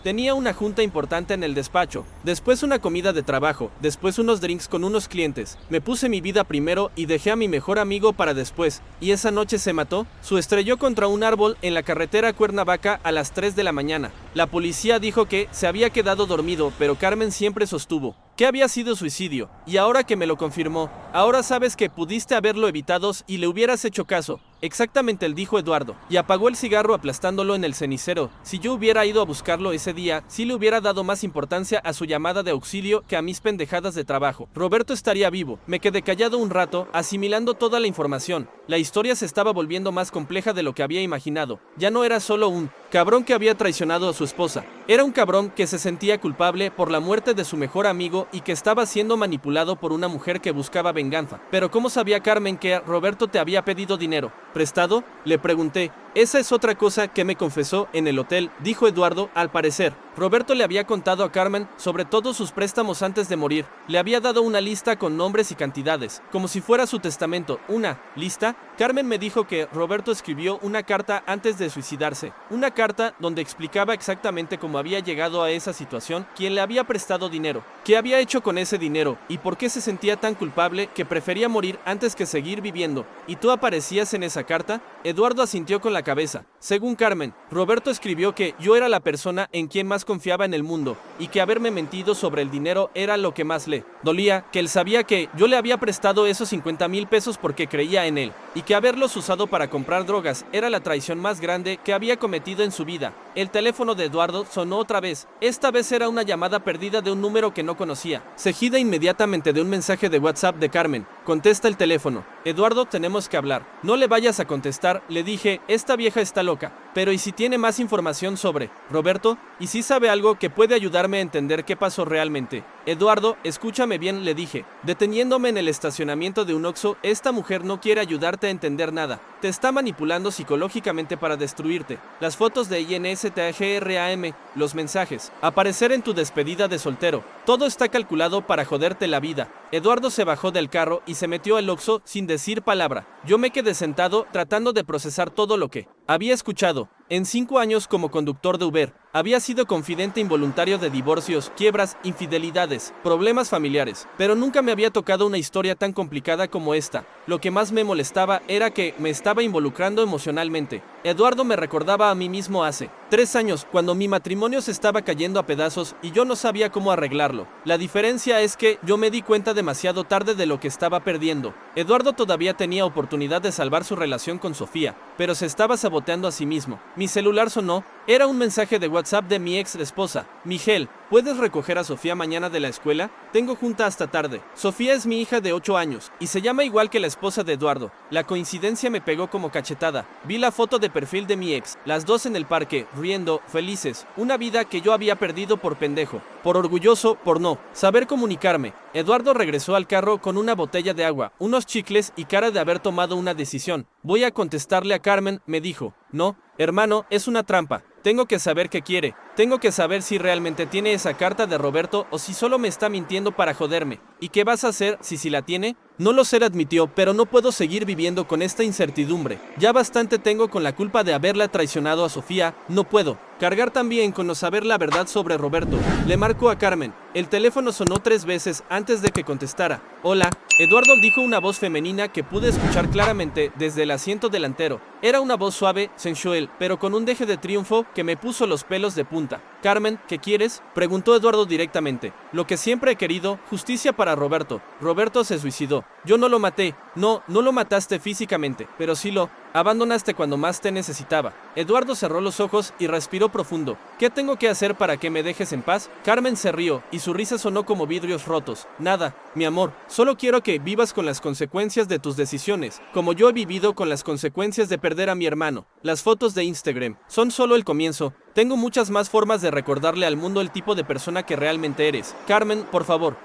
Tenía una junta importante en el despacho, después una comida de trabajo, después unos drinks con unos clientes. Me puse mi vida primero y dejé a mi mejor amigo para después. ¿Y esa noche se mató? Se estrelló contra un árbol en la carretera Cuernavaca a las 3 de la mañana. La policía dijo que se había quedado dormido, pero Carmen siempre sostuvo que había sido suicidio. Y ahora que me lo confirmó, ahora sabes que pudiste haberlo evitado y le hubieras hecho caso. Exactamente, él dijo Eduardo, y apagó el cigarro aplastándolo en el cenicero. Si yo hubiera ido a buscarlo ese día, sí le hubiera dado más importancia a su llamada de auxilio que a mis pendejadas de trabajo. Roberto estaría vivo. Me quedé callado un rato, asimilando toda la información. La historia se estaba volviendo más compleja de lo que había imaginado. Ya no era solo un cabrón que había traicionado a su esposa. Era un cabrón que se sentía culpable por la muerte de su mejor amigo y que estaba siendo manipulado por una mujer que buscaba venganza. Pero ¿cómo sabía Carmen que Roberto te había pedido dinero? ¿Prestado? Le pregunté. Esa es otra cosa que me confesó en el hotel, dijo Eduardo. Al parecer, Roberto le había contado a Carmen sobre todos sus préstamos antes de morir. Le había dado una lista con nombres y cantidades, como si fuera su testamento. ¿Una lista? Carmen me dijo que Roberto escribió una carta antes de suicidarse. Una carta donde explicaba exactamente cómo había llegado a esa situación, quién le había prestado dinero, qué había hecho con ese dinero y por qué se sentía tan culpable que prefería morir antes que seguir viviendo. ¿Y tú aparecías en esa carta? Eduardo asintió con la cabeza. Según Carmen, Roberto escribió que yo era la persona en quien más confiaba en el mundo y que haberme mentido sobre el dinero era lo que más le dolía, que él sabía que yo le había prestado esos 50,000 pesos porque creía en él y que haberlos usado para comprar drogas era la traición más grande que había cometido en su vida. El teléfono de Eduardo sonó sonó otra vez. Esta vez era una llamada perdida de un número que no conocía, seguida inmediatamente de un mensaje de WhatsApp de Carmen. Contesta el teléfono. Eduardo, tenemos que hablar. No le vayas a contestar, le dije, esta vieja está loca. Pero ¿y si tiene más información sobre Roberto? ¿Y si sabe algo que puede ayudarme a entender qué pasó realmente? Eduardo, escúchame bien, le dije, deteniéndome en el estacionamiento de un Oxxo, esta mujer no quiere ayudarte a entender nada. Te está manipulando psicológicamente para destruirte. Las fotos de INSTAGRAM, los mensajes, aparecer en tu despedida de soltero. Todo está calculado para joderte la vida. Eduardo se bajó del carro y se metió al Oxxo sin decir palabra. Yo me quedé sentado tratando de procesar todo lo que había escuchado. En 5 años como conductor de Uber, había sido confidente involuntario de divorcios, quiebras, infidelidades, problemas familiares, pero nunca me había tocado una historia tan complicada como esta. Lo que más me molestaba era que me estaba involucrando emocionalmente. Eduardo me recordaba a mí mismo hace 3 años, cuando mi matrimonio se estaba cayendo a pedazos y yo no sabía cómo arreglarlo. La diferencia es que yo me di cuenta demasiado tarde de lo que estaba perdiendo. Eduardo todavía tenía oportunidad de salvar su relación con Sofía, pero se estaba saboteando a sí mismo. Mi celular sonó. Era un mensaje de WhatsApp de mi ex esposa. Miguel, ¿puedes recoger a Sofía mañana de la escuela? Tengo junta hasta tarde. Sofía es mi hija de 8 años y se llama igual que la esposa de Eduardo. La coincidencia me pegó como cachetada. Vi la foto de perfil de mi ex, las dos en el parque, riendo, felices. Una vida que yo había perdido por pendejo, por orgulloso, por no saber comunicarme. Eduardo regresó al carro con una botella de agua, unos chicles y cara de haber tomado una decisión. Voy a contestarle a Carmen, me dijo. No, hermano, es una trampa. Tengo que saber qué quiere. Tengo que saber si realmente tiene esa carta de Roberto o si solo me está mintiendo para joderme. ¿Y qué vas a hacer si la tiene? No lo sé, admitió, pero no puedo seguir viviendo con esta incertidumbre. Ya bastante tengo con la culpa de haberla traicionado a Sofía, no puedo cargar también con no saber la verdad sobre Roberto. Le marcó a Carmen. El teléfono sonó 3 veces antes de que contestara. Hola, Eduardo, dijo una voz femenina que pude escuchar claramente desde el asiento delantero. Era una voz suave, sensual, pero con un deje de triunfo que me puso los pelos de punta. Carmen, ¿qué quieres? Preguntó Eduardo directamente. Lo que siempre he querido, justicia para Roberto. Roberto se suicidó. Yo no lo maté. No lo mataste físicamente, pero sí lo abandonaste cuando más te necesitaba. Eduardo cerró los ojos y respiró profundo. ¿Qué tengo que hacer para que me dejes en paz? Carmen se rió y su risa sonó como vidrios rotos. Nada, mi amor, solo quiero que vivas con las consecuencias de tus decisiones, como yo he vivido con las consecuencias de perder a mi hermano. Las fotos de Instagram son solo el comienzo. Tengo muchas más formas de recordarle al mundo el tipo de persona que realmente eres. Carmen, por favor,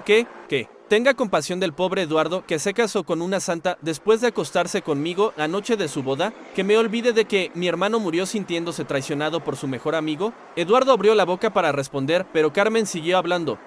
¿qué? Tenga compasión del pobre Eduardo, que se casó con una santa después de acostarse conmigo la noche de su boda, que me olvide de que mi hermano murió sintiéndose traicionado por su mejor amigo. Eduardo abrió la boca para responder, pero Carmen siguió hablando.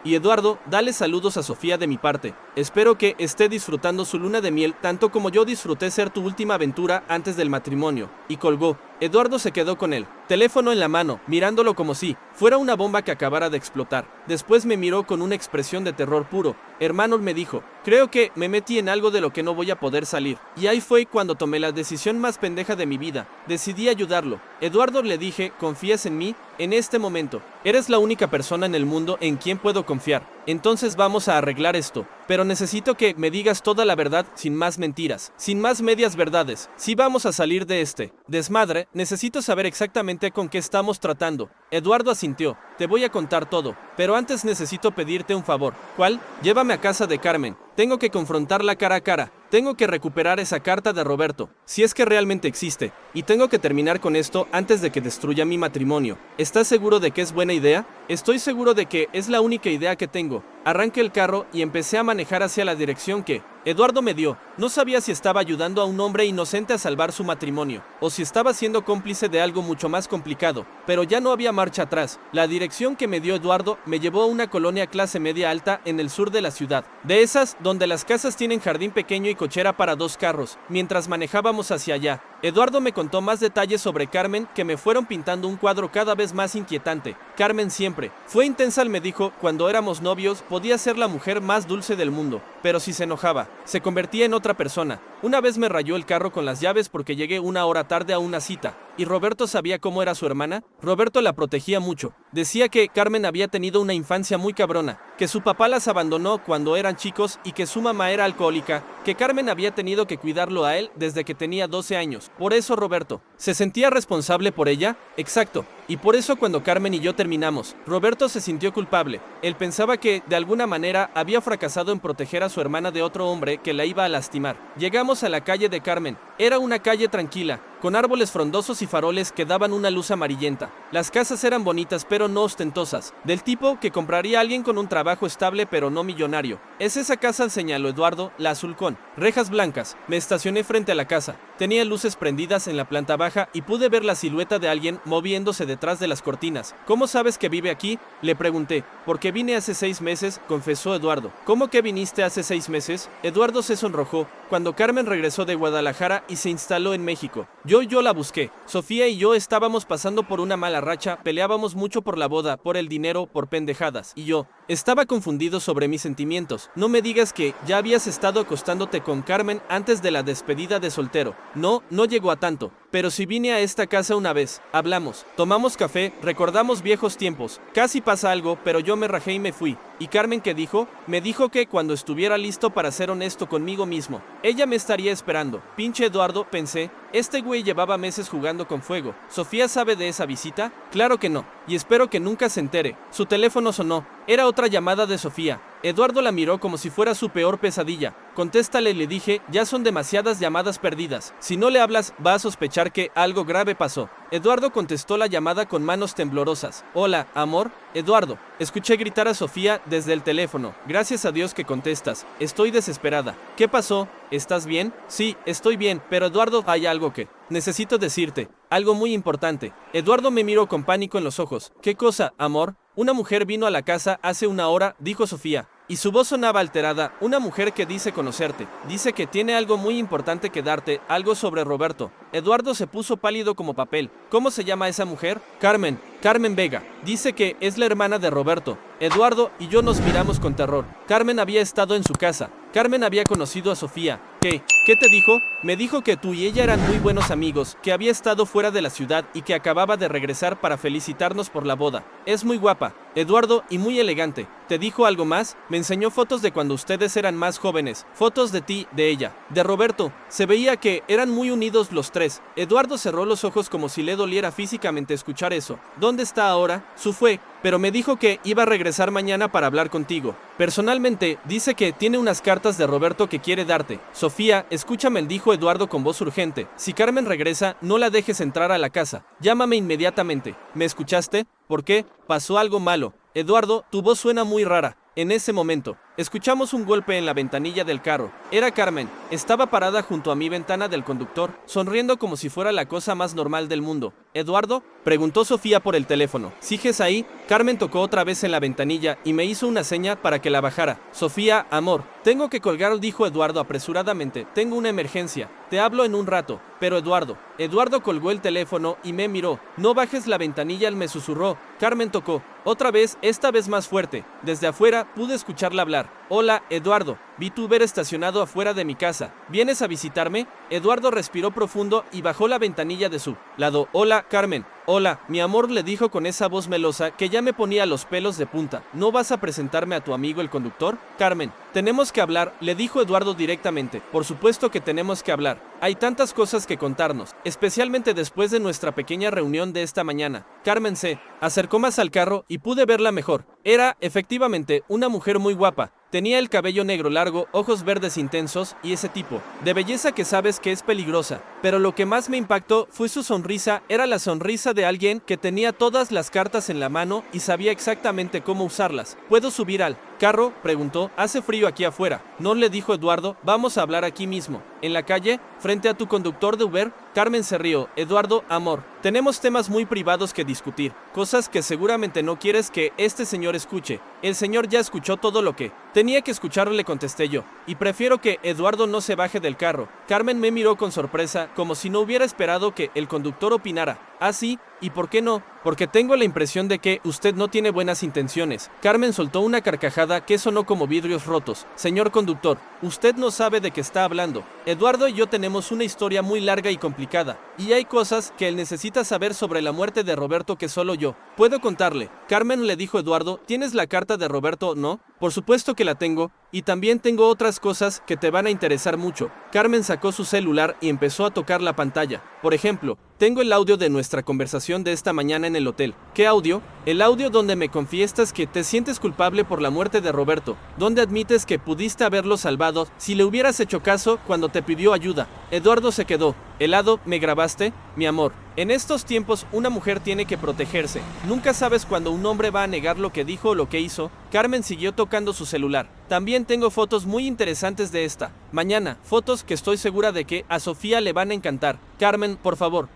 Y Eduardo, dale saludos a Sofía de mi parte. Espero que esté disfrutando su luna de miel tanto como yo disfruté ser tu última aventura antes del matrimonio. Y colgó. Eduardo se quedó con el teléfono en la mano, mirándolo como si fuera una bomba que acabara de explotar. Después me miró con una expresión de terror puro. Hermano, me dijo, creo que me metí en algo de lo que no voy a poder salir. Y ahí fue cuando tomé la decisión más pendeja de mi vida. Decidí ayudarlo. Eduardo, le dije, ¿confías en mí? En este momento, eres la única persona en el mundo en quien puedo confiar. Entonces vamos a arreglar esto. Pero necesito que me digas toda la verdad sin más mentiras, sin más medias verdades. Si vamos a salir de este desmadre, necesito saber exactamente con qué estamos tratando. Eduardo asintió. Te voy a contar todo, pero antes necesito pedirte un favor. ¿Cuál? Llévame a casa de Carmen. Tengo que confrontarla cara a cara. Tengo que recuperar esa carta de Roberto, si es que realmente existe, y tengo que terminar con esto antes de que destruya mi matrimonio. ¿Estás seguro de que es buena idea? Estoy seguro de que es la única idea que tengo. Arranqué el carro y empecé a manejar hacia la dirección que Eduardo me dio. No sabía si estaba ayudando a un hombre inocente a salvar su matrimonio, o si estaba siendo cómplice de algo mucho más complicado, pero ya no había marcha atrás. La dirección que me dio Eduardo me llevó a una colonia clase media alta en el sur de la ciudad, de esas donde las casas tienen jardín pequeño y cochera para 2 carros. Mientras manejábamos hacia allá, Eduardo me contó más detalles sobre Carmen que me fueron pintando un cuadro cada vez más inquietante. Carmen siempre fue intensa, me dijo, cuando éramos novios podía ser la mujer más dulce del mundo, pero si se enojaba, se convertía en otra persona. Una vez me rayó el carro con las llaves porque llegué 1 hora tarde a una cita. ¿Y Roberto sabía cómo era su hermana? Roberto la protegía mucho. Decía que Carmen había tenido una infancia muy cabrona, que su papá las abandonó cuando eran chicos y que su mamá era alcohólica, que Carmen había tenido que cuidarlo a él desde que tenía 12 años. Por eso Roberto se sentía responsable por ella. Exacto. Y por eso cuando Carmen y yo terminamos, Roberto se sintió culpable. Él pensaba que, de alguna manera, había fracasado en proteger a su hermana de otro hombre que la iba a lastimar. Llegamos a la calle de Carmen. Era una calle tranquila, con árboles frondosos y faroles que daban una luz amarillenta. Las casas eran bonitas pero no ostentosas, del tipo que compraría alguien con un trabajo estable pero no millonario. Es esa casa, señaló Eduardo, la Azulcón. Rejas blancas. Me estacioné frente a la casa. Tenía luces prendidas en la planta baja y pude ver la silueta de alguien moviéndose detrás de las cortinas. ¿Cómo sabes que vive aquí?, le pregunté. Porque vine hace 6 meses, confesó Eduardo. ¿Cómo que viniste hace 6 meses? Eduardo se sonrojó cuando Carmen regresó de Guadalajara y se instaló en México. Yo la busqué. Sofía y yo estábamos pasando por una mala racha, peleábamos mucho por la boda, por el dinero, por pendejadas. Y yo estaba confundido sobre mis sentimientos. No me digas que ya habías estado acostándote con Carmen antes de la despedida de soltero. No llegó a tanto. Pero si vine a esta casa una vez, hablamos, tomamos café, recordamos viejos tiempos. Casi pasa algo, pero yo me rajé y me fui. ¿Y Carmen qué dijo? Me dijo que cuando estuviera listo para ser honesto conmigo mismo, ella me estaría esperando. Pinche Eduardo, pensé. Este güey llevaba meses jugando con fuego. ¿Sofía sabe de esa visita? Claro que no, y espero que nunca se entere. Su teléfono sonó. Era otra llamada de Sofía. Eduardo la miró como si fuera su peor pesadilla. Contéstale, le dije, ya son demasiadas llamadas perdidas. Si no le hablas, va a sospechar que algo grave pasó. Eduardo contestó la llamada con manos temblorosas. Hola, amor. Eduardo, escuché gritar a Sofía desde el teléfono. Gracias a Dios que contestas. Estoy desesperada. ¿Qué pasó? ¿Estás bien? Sí, estoy bien, pero Eduardo, hay algo que necesito decirte. Algo muy importante. Eduardo me miró con pánico en los ojos. ¿Qué cosa, amor? Una mujer vino a la casa hace 1 hora, dijo Sofía. Y su voz sonaba alterada. Una mujer que dice conocerte. Dice que tiene algo muy importante que darte, algo sobre Roberto. Eduardo se puso pálido como papel. ¿Cómo se llama esa mujer? Carmen. Carmen Vega. Dice que es la hermana de Roberto. Eduardo y yo nos miramos con terror. Carmen había estado en su casa. Carmen había conocido a Sofía. ¿Qué te dijo? Me dijo que tú y ella eran muy buenos amigos, que había estado fuera de la ciudad y que acababa de regresar para felicitarnos por la boda. Es muy guapa, Eduardo, y muy elegante. ¿Te dijo algo más? Me enseñó fotos de cuando ustedes eran más jóvenes, fotos de ti, de ella, de Roberto. Se veía que eran muy unidos los tres. Eduardo cerró los ojos como si le doliera físicamente escuchar eso. ¿Dónde está ahora? Fue, pero me dijo que iba a regresar mañana para hablar contigo. Personalmente, dice que tiene unas cartas de Roberto que quiere darte. Sofía, escúchame, dijo Eduardo con voz urgente. Si Carmen regresa, no la dejes entrar a la casa. Llámame inmediatamente. ¿Me escuchaste? ¿Por qué? Pasó algo malo. Eduardo, tu voz suena muy rara. En ese momento, escuchamos un golpe en la ventanilla del carro. Era Carmen. Estaba parada junto a mi ventana del conductor, sonriendo como si fuera la cosa más normal del mundo. ¿Eduardo?, preguntó Sofía por el teléfono. ¿Sigues ahí? Carmen tocó otra vez en la ventanilla y me hizo una seña para que la bajara. Sofía, amor, tengo que colgar, dijo Eduardo apresuradamente. Tengo una emergencia. Te hablo en un rato. Pero Eduardo colgó el teléfono y me miró. No bajes la ventanilla, él me susurró. Carmen tocó. Otra vez, esta vez más fuerte. Desde afuera pude escucharla hablar. Hola, Eduardo. Vi tu Uber estacionado afuera de mi casa. ¿Vienes a visitarme? Eduardo respiró profundo y bajó la ventanilla de su lado. Hola, Carmen. Hola, mi amor, le dijo con esa voz melosa que ya me ponía los pelos de punta. ¿No vas a presentarme a tu amigo el conductor? Carmen, tenemos que hablar, le dijo Eduardo directamente. Por supuesto que tenemos que hablar. Hay tantas cosas que contarnos, especialmente después de nuestra pequeña reunión de esta mañana. Carmen se acercó más al carro y pude verla mejor. Era, efectivamente, una mujer muy guapa. Tenía el cabello negro largo, ojos verdes intensos y ese tipo de belleza que sabes que es peligrosa. Pero lo que más me impactó fue su sonrisa. Era la sonrisa de alguien que tenía todas las cartas en la mano y sabía exactamente cómo usarlas. ¿Puedo subir al carro?, preguntó. Hace frío aquí afuera. No, le dijo Eduardo, vamos a hablar aquí mismo, en la calle, frente a tu conductor de Uber. Carmen se rió. Eduardo, amor, tenemos temas muy privados que discutir, cosas que seguramente no quieres que este señor escuche. El señor ya escuchó todo lo que tenía que escuchar, le contesté yo, y prefiero que Eduardo no se baje del carro. Carmen me miró con sorpresa, como si no hubiera esperado que el conductor opinara. ¿Ah, sí? ¿Y por qué no? Porque tengo la impresión de que usted no tiene buenas intenciones. Carmen soltó una carcajada que sonó como vidrios rotos. Señor conductor, usted no sabe de qué está hablando. Eduardo y yo tenemos una historia muy larga y complicada. y hay cosas que él necesita saber sobre la muerte de Roberto que solo yo puedo contarle. Carmen, le dijo Eduardo, ¿tienes la carta de Roberto, no? Por supuesto que la tengo, y también tengo otras cosas que te van a interesar mucho. Carmen sacó su celular y empezó a tocar la pantalla. Por ejemplo, tengo el audio de nuestra conversación de esta mañana en el hotel. ¿Qué audio? El audio donde me confiesas que te sientes culpable por la muerte de Roberto, donde admites que pudiste haberlo salvado si le hubieras hecho caso cuando te pidió ayuda. Eduardo se quedó helado. ¿Me grabaste? Mi amor. En estos tiempos una mujer tiene que protegerse. Nunca sabes cuándo un hombre va a negar lo que dijo o lo que hizo. Carmen siguió tocando su celular. También tengo fotos muy interesantes de esta mañana, fotos que estoy segura de que a Sofía le van a encantar. Carmen, por favor,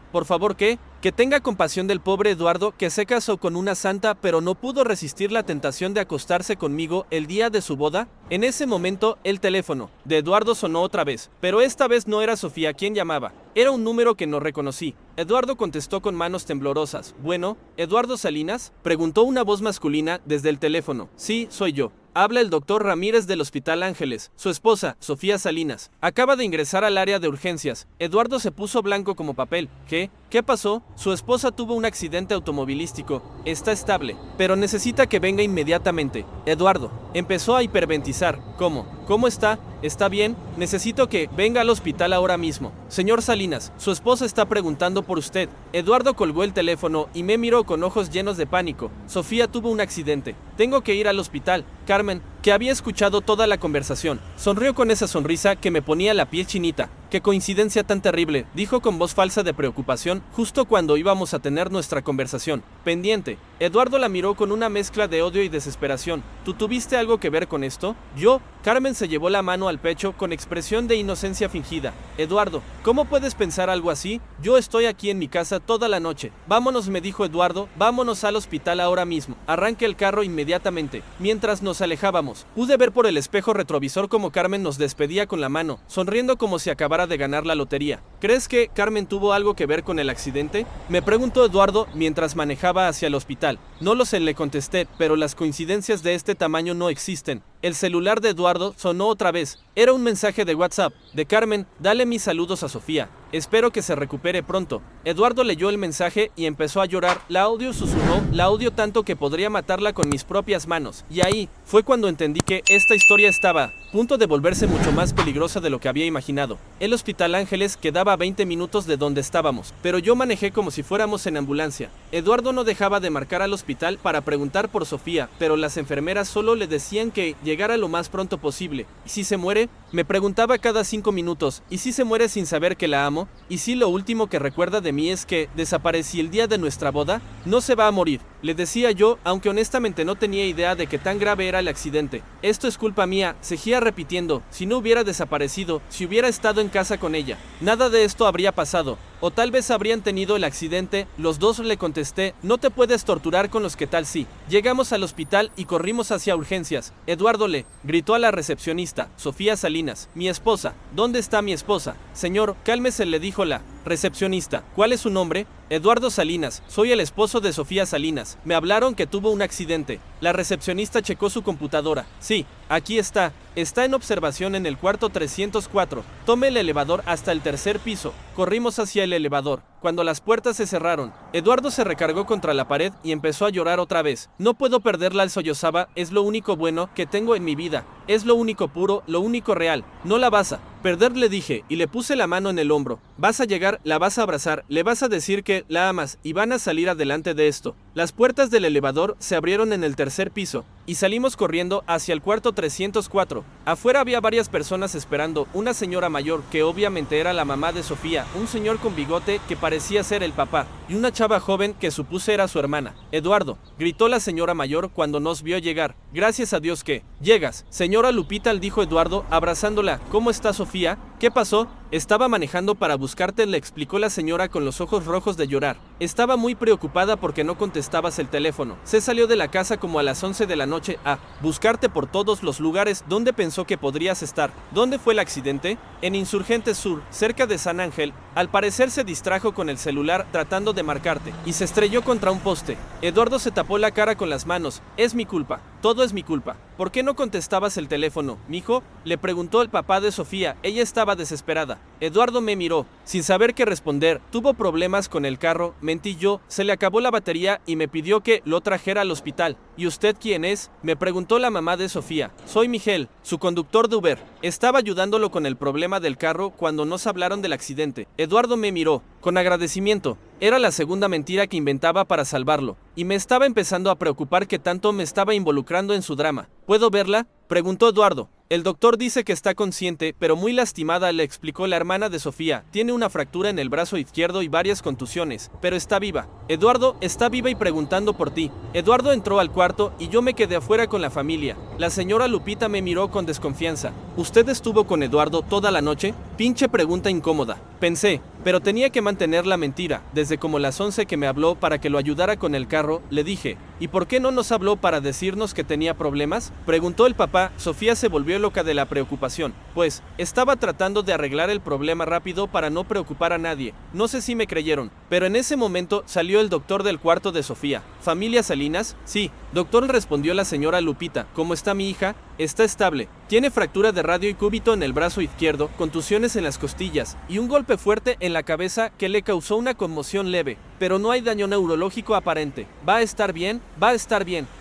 ¿qué? Que tenga compasión del pobre Eduardo, que se casó con una santa pero no pudo resistir la tentación de acostarse conmigo el día de su boda. En ese momento, el teléfono de Eduardo sonó otra vez, pero esta vez no era Sofía quien llamaba, era un número que no reconocí. Eduardo contestó con manos temblorosas. Bueno, ¿Eduardo Salinas?, preguntó una voz masculina desde el teléfono. Sí, soy yo. Habla el doctor Ramírez del Hospital Ángeles. Su esposa, Sofía Salinas, acaba de ingresar al área de urgencias. Eduardo se puso blanco como papel. ¿Qué? ¿Qué pasó? Su esposa tuvo un accidente automovilístico. Está estable, pero necesita que venga inmediatamente. Eduardo empezó a hiperventilizar. ¿Cómo? ¿Cómo está? ¿Está bien? Necesito que venga al hospital ahora mismo. Señor Salinas, su esposa está preguntando por usted. Eduardo colgó el teléfono y me miró con ojos llenos de pánico. Sofía tuvo un accidente. Tengo que ir al hospital. Carmen, que había escuchado toda la conversación, sonrió con esa sonrisa que me ponía la piel chinita. ¡Qué coincidencia tan terrible!, dijo con voz falsa de preocupación, justo cuando íbamos a tener nuestra conversación pendiente. Eduardo la miró con una mezcla de odio y desesperación. ¿Tú tuviste algo que ver con esto? ¿Yo? Carmen se llevó la mano al pecho con expresión de inocencia fingida. Eduardo, ¿cómo puedes pensar algo así? Yo estoy aquí en mi casa toda la noche. Vámonos, me dijo Eduardo, vámonos al hospital ahora mismo. Arranque el carro inmediatamente. Mientras nos alejábamos, pude ver por el espejo retrovisor como Carmen nos despedía con la mano, sonriendo como si acabara de ganar la lotería. ¿Crees que Carmen tuvo algo que ver con el accidente?, me preguntó Eduardo mientras manejaba hacia el hospital. No lo sé, le contesté, pero las coincidencias de este tamaño no existen. El celular de Eduardo sonó otra vez. Era un mensaje de WhatsApp de Carmen. Dale mis saludos a Sofía. Espero que se recupere pronto. Eduardo leyó el mensaje y empezó a llorar. La odio, susurró. La odio tanto que podría matarla con mis propias manos. Y ahí fue cuando entendí que esta historia estaba a punto de volverse mucho más peligrosa de lo que había imaginado. El Hospital Ángeles quedaba a 20 minutos de donde estábamos, pero yo manejé como si fuéramos en ambulancia. Eduardo no dejaba de marcar al hospital para preguntar por Sofía, pero las enfermeras solo le decían que llegara lo más pronto posible. ¿Y si se muere?, me preguntaba cada 5 minutos. ¿Y si se muere sin saber que la amo? ¿Y si lo último que recuerda de mí es que desaparecí el día de nuestra boda? No se va a morir, le decía yo, aunque honestamente no tenía idea de que tan grave era el accidente. Esto es culpa mía, seguía repitiendo. Si no hubiera desaparecido, si hubiera estado en casa con ella, nada de esto habría pasado. O tal vez habrían tenido el accidente. Los dos, le contesté. No te puedes torturar con los que tal sí. Llegamos al hospital y corrimos hacia urgencias. Eduardo le gritó a la recepcionista, Sofía Salinas, mi esposa. ¿Dónde está mi esposa? Señor, cálmese, le dijo la recepcionista. ¿Cuál es su nombre? Eduardo Salinas, soy el esposo de Sofía Salinas. Me hablaron que tuvo un accidente. La recepcionista checó su computadora. Sí, aquí está. Está en observación en el cuarto 304. Tome el elevador hasta el tercer piso. Corrimos hacia el elevador. Cuando las puertas se cerraron, Eduardo se recargó contra la pared y empezó a llorar otra vez. No puedo perderla, él sollozaba. Es lo único bueno que tengo en mi vida. Es lo único puro, lo único real. No la vas a perder, le dije, y le puse la mano en el hombro. Vas a llegar, la vas a abrazar, le vas a decir que la amas y van a salir adelante de esto. Las puertas del elevador se abrieron en el tercer piso y salimos corriendo hacia el cuarto 304. Afuera había varias personas esperando, una señora mayor que obviamente era la mamá de Sofía, un señor con bigote que parecía ser el papá y una chava joven que supuse era su hermana. Eduardo, gritó la señora mayor cuando nos vio llegar. Gracias a Dios que llegas. Señora Lupita, le dijo Eduardo abrazándola. ¿Cómo está Sofía? ¿Qué pasó? Estaba manejando para buscarte, le explicó la señora con los ojos rojos de llorar. Estaba muy preocupada porque no contestabas el teléfono. Se salió de la casa como a las 11 de la noche a buscarte por todos los lugares donde pensó que podrías estar. ¿Dónde fue el accidente? En Insurgentes Sur, cerca de San Ángel. Al parecer se distrajo con el celular tratando de marcarte y se estrelló contra un poste. Eduardo se tapó la cara con las manos. Es mi culpa. todo es mi culpa. ¿Por qué no contestabas el teléfono, mijo?, le preguntó el papá de Sofía. Ella estaba desesperada. Eduardo me miró, sin saber qué responder. Tuvo problemas con el carro, mentí yo, se le acabó la batería y me pidió que lo trajera al hospital. ¿Y usted quién es?, me preguntó la mamá de Sofía. Soy Miguel, su conductor de Uber. Estaba ayudándolo con el problema del carro cuando nos hablaron del accidente. Eduardo me miró, con agradecimiento. Era la segunda mentira que inventaba para salvarlo, y me estaba empezando a preocupar que tanto me estaba involucrando en su drama. ¿Puedo verla?, preguntó Eduardo. El doctor dice que está consciente, pero muy lastimada, le explicó la hermana de Sofía. Tiene una fractura en el brazo izquierdo y varias contusiones, pero está viva. Eduardo, está viva y preguntando por ti. Eduardo entró al cuarto y yo me quedé afuera con la familia. La señora Lupita me miró con desconfianza. ¿Usted estuvo con Eduardo toda la noche? Pinche pregunta incómoda, pensé, pero tenía que mantener la mentira. Desde como las 11 que me habló para que lo ayudara con el carro, le dije. ¿Y por qué no nos habló para decirnos que tenía problemas?, preguntó el papá. Sofía se volvió loca de la preocupación, pues estaba tratando de arreglar el problema rápido para no preocupar a nadie. No sé si me creyeron, pero en ese momento salió el doctor del cuarto de Sofía. ¿Familia Salinas? Sí, doctor, respondió la señora Lupita. ¿Cómo está mi hija? Está estable. Tiene fractura de radio y cúbito en el brazo izquierdo, contusiones en las costillas y un golpe fuerte en la cabeza que le causó una conmoción leve, pero no hay daño neurológico aparente. Va a estar bien,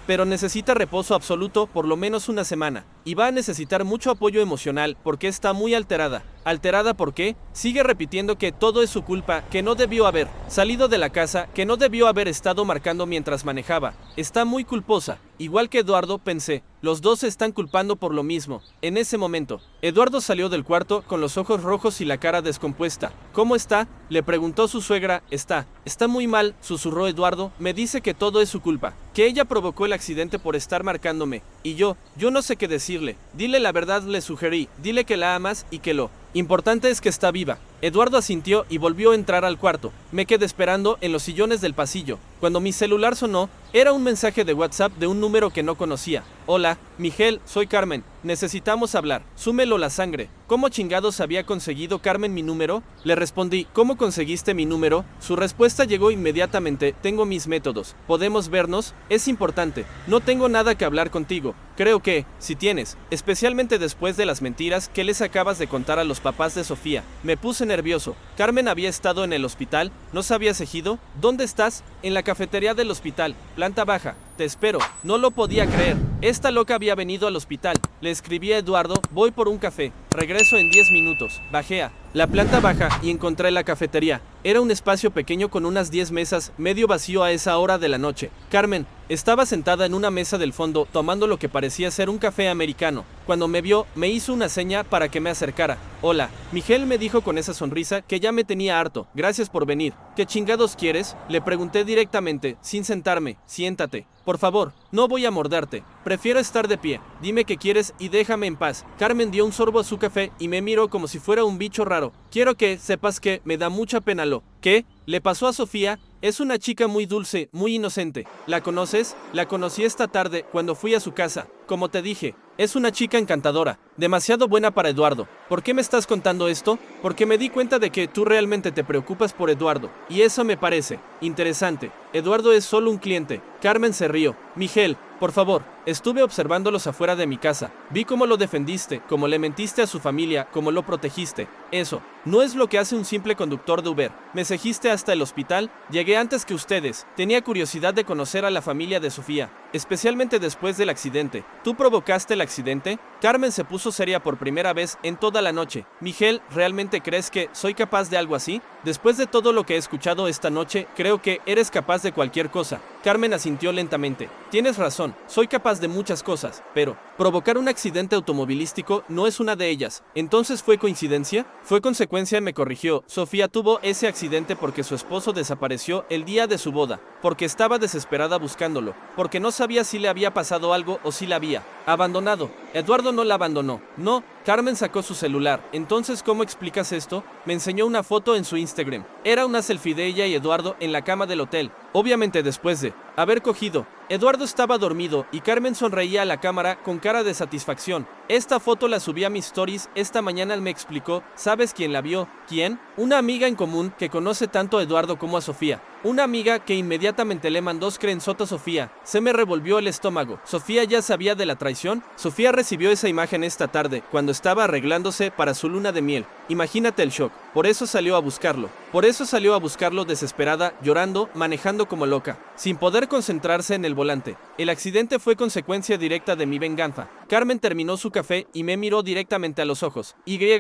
pero necesita reposo absoluto por lo menos una semana. Y va a necesitar mucho apoyo emocional porque está muy alterada. ¿Alterada por qué? Sigue repitiendo que todo es su culpa, que no debió haber salido de la casa, que no debió haber estado marcando mientras manejaba. Está muy culposa. Igual que Eduardo, pensé, los dos se están culpando por lo mismo. En ese momento, Eduardo salió del cuarto con los ojos rojos y la cara descompuesta. ¿Cómo está?, le preguntó su suegra. Está muy mal, susurró Eduardo. Me dice que todo es su culpa, que ella provocó el accidente por estar marcándome. Y yo no sé qué decirle. Dile la verdad, le sugerí. Dile que la amas y que lo importante es que está viva. Eduardo asintió y volvió a entrar al cuarto. Me quedé esperando en los sillones del pasillo. Cuando mi celular sonó, era un mensaje de WhatsApp de un número que no conocía. Hola, Miguel, soy Carmen. Necesitamos hablar. Súmelo la sangre. ¿Cómo chingados había conseguido Carmen mi número? Le respondí. ¿Cómo conseguiste mi número? Su respuesta llegó inmediatamente. Tengo mis métodos. ¿Podemos vernos? Es importante. No tengo nada que hablar contigo. Creo que, si tienes, especialmente después de las mentiras que les acabas de contar a los papás de Sofía. Me puse nervioso. Carmen había estado en el hospital. ¿No se había seguido? ¿Dónde estás? En la cafetería del hospital, planta baja. Te espero. No lo podía creer. Esta loca había venido al hospital. Le escribí a Eduardo. Voy por un café. Regreso en 10 minutos. Bajé a la planta baja y encontré la cafetería. Era un espacio pequeño con unas 10 mesas, medio vacío a esa hora de la noche. Carmen estaba sentada en una mesa del fondo, tomando lo que parecía ser un café americano. Cuando me vio, me hizo una seña para que me acercara. Hola, Miguel, me dijo con esa sonrisa que ya me tenía harto. Gracias por venir. ¿Qué chingados quieres?, le pregunté directamente, sin sentarme. Siéntate. Por favor, no voy a morderte. Prefiero estar de pie. Dime qué quieres y déjame en paz. Carmen dio un sorbo a su café y me miró como si fuera un bicho raro. Quiero que sepas que me da mucha pena lo que le pasó a Sofía. Es una chica muy dulce, muy inocente. ¿La conoces? La conocí esta tarde cuando fui a su casa. Como te dije, es una chica encantadora, demasiado buena para Eduardo. ¿Por qué me estás contando esto? Porque me di cuenta de que tú realmente te preocupas por Eduardo, y eso me parece interesante. Eduardo es solo un cliente. Carmen se rió. Miguel, por favor, estuve observándolos afuera de mi casa. Vi cómo lo defendiste, cómo le mentiste a su familia, cómo lo protegiste. Eso no es lo que hace un simple conductor de Uber. Me seguiste hasta el hospital. Llegué antes que ustedes. Tenía curiosidad de conocer a la familia de Sofía, especialmente después del accidente. ¿Tú provocaste el accidente? Carmen se puso seria por primera vez en toda la noche. Miguel, ¿realmente crees que soy capaz de algo así? Después de todo lo que he escuchado esta noche, creo que eres capaz de cualquier cosa. Carmen asintió lentamente. Tienes razón, soy capaz de muchas cosas, pero provocar un accidente automovilístico no es una de ellas. ¿Entonces fue coincidencia? Fue consecuencia, me corrigió. Sofía tuvo ese accidente porque su esposo desapareció el día de su boda, porque estaba desesperada buscándolo, porque no sabía si le había pasado algo o si la había abandonado. Eduardo no la abandonó. No, Carmen sacó su celular. Entonces, ¿cómo explicas esto? Me enseñó una foto en su Instagram. Era una selfie de ella y Eduardo en la cama del hotel. Obviamente después de haber cogido. Eduardo estaba dormido y Carmen sonreía a la cámara con cara de satisfacción. Esta foto la subí a mis stories esta mañana, me explicó. ¿Sabes quién la vio? ¿Quién? Una amiga en común que conoce tanto a Eduardo como a Sofía. Una amiga que inmediatamente le mandó screenshot a Sofía. Se me revolvió el estómago. ¿Sofía ya sabía de la traición? Sofía recibió esa imagen esta tarde, cuando estaba arreglándose para su luna de miel. Imagínate el shock. Por eso salió a buscarlo. Por eso salió a buscarlo desesperada, llorando, manejando como loca, sin poder concentrarse en el volante. El accidente fue consecuencia directa de mi venganza. Carmen terminó su café y me miró directamente a los ojos.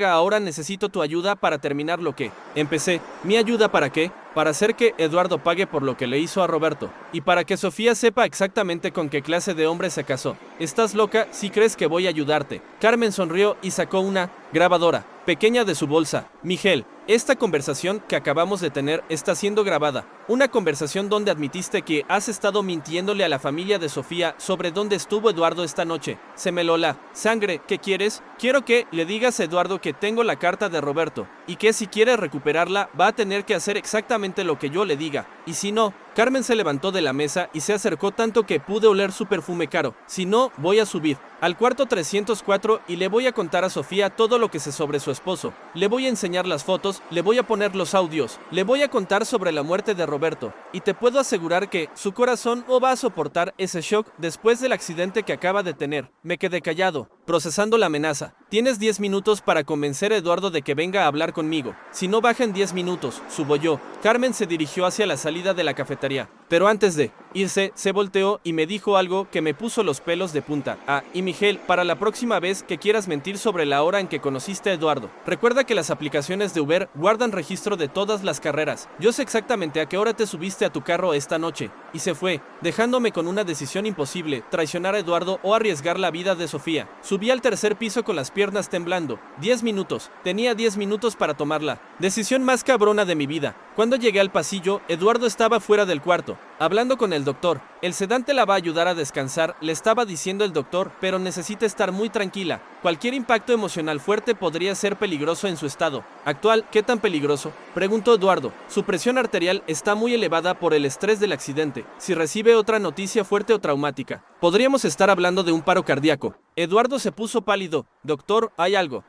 Ahora necesito tu ayuda para terminar lo que empecé. ¿Mi ayuda para qué? Para hacer que Eduardo pague por lo que le hizo a Roberto. Y para que Sofía sepa exactamente con qué clase de hombre se casó. ¿Estás loca si crees que voy a ayudarte? Carmen sonrió y sacó una grabadora pequeña de su bolsa. Miguel, esta conversación que acabamos de tener está siendo grabada. Una conversación donde admitiste que has estado mintiéndole a la familia de Sofía sobre dónde estuvo Eduardo esta noche. Se me lo la sangre. ¿Qué quieres? Quiero que le digas a Eduardo que tengo la carta de Roberto y que si quiere recuperarla va a tener que hacer exactamente lo que yo le diga. Y si no, Carmen se levantó de la mesa y se acercó tanto que pude oler su perfume caro. Si no, voy a subir al cuarto 304 y le voy a contar a Sofía todo lo que sé sobre su esposo. Le voy a enseñar las fotos, le voy a poner los audios, le voy a contar sobre la muerte de Roberto. Y te puedo asegurar que su corazón no va a soportar ese shock después del accidente que acaba de tener. Me quedé callado, procesando la amenaza. Tienes 10 minutos para convencer a Eduardo de que venga a hablar conmigo. Si no baja en 10 minutos, subo yo. Carmen se dirigió hacia la salida de la cafetería. Pero antes de irse, se volteó y me dijo algo que me puso los pelos de punta. Y Miguel, para la próxima vez que quieras mentir sobre la hora en que conociste a Eduardo, recuerda que las aplicaciones de Uber guardan registro de todas las carreras. Yo sé exactamente a qué hora te subiste a tu carro esta noche. Y se fue, dejándome con una decisión imposible: traicionar a Eduardo o arriesgar la vida de Sofía. Subí al tercer piso con las piernas temblando. 10 minutos. Tenía 10 minutos para tomarla. Decisión más cabrona de mi vida. Cuando llegué al pasillo, Eduardo estaba fuera del cuarto, hablando con el doctor. El sedante la va a ayudar a descansar, le estaba diciendo el doctor, pero necesita estar muy tranquila. Cualquier impacto emocional fuerte podría ser peligroso en su estado actual. ¿Qué tan peligroso?, preguntó Eduardo. Su presión arterial está muy elevada por el estrés del accidente. Si recibe otra noticia fuerte o traumática, podríamos estar hablando de un paro cardíaco. Eduardo se puso pálido. Doctor, ¿hay algo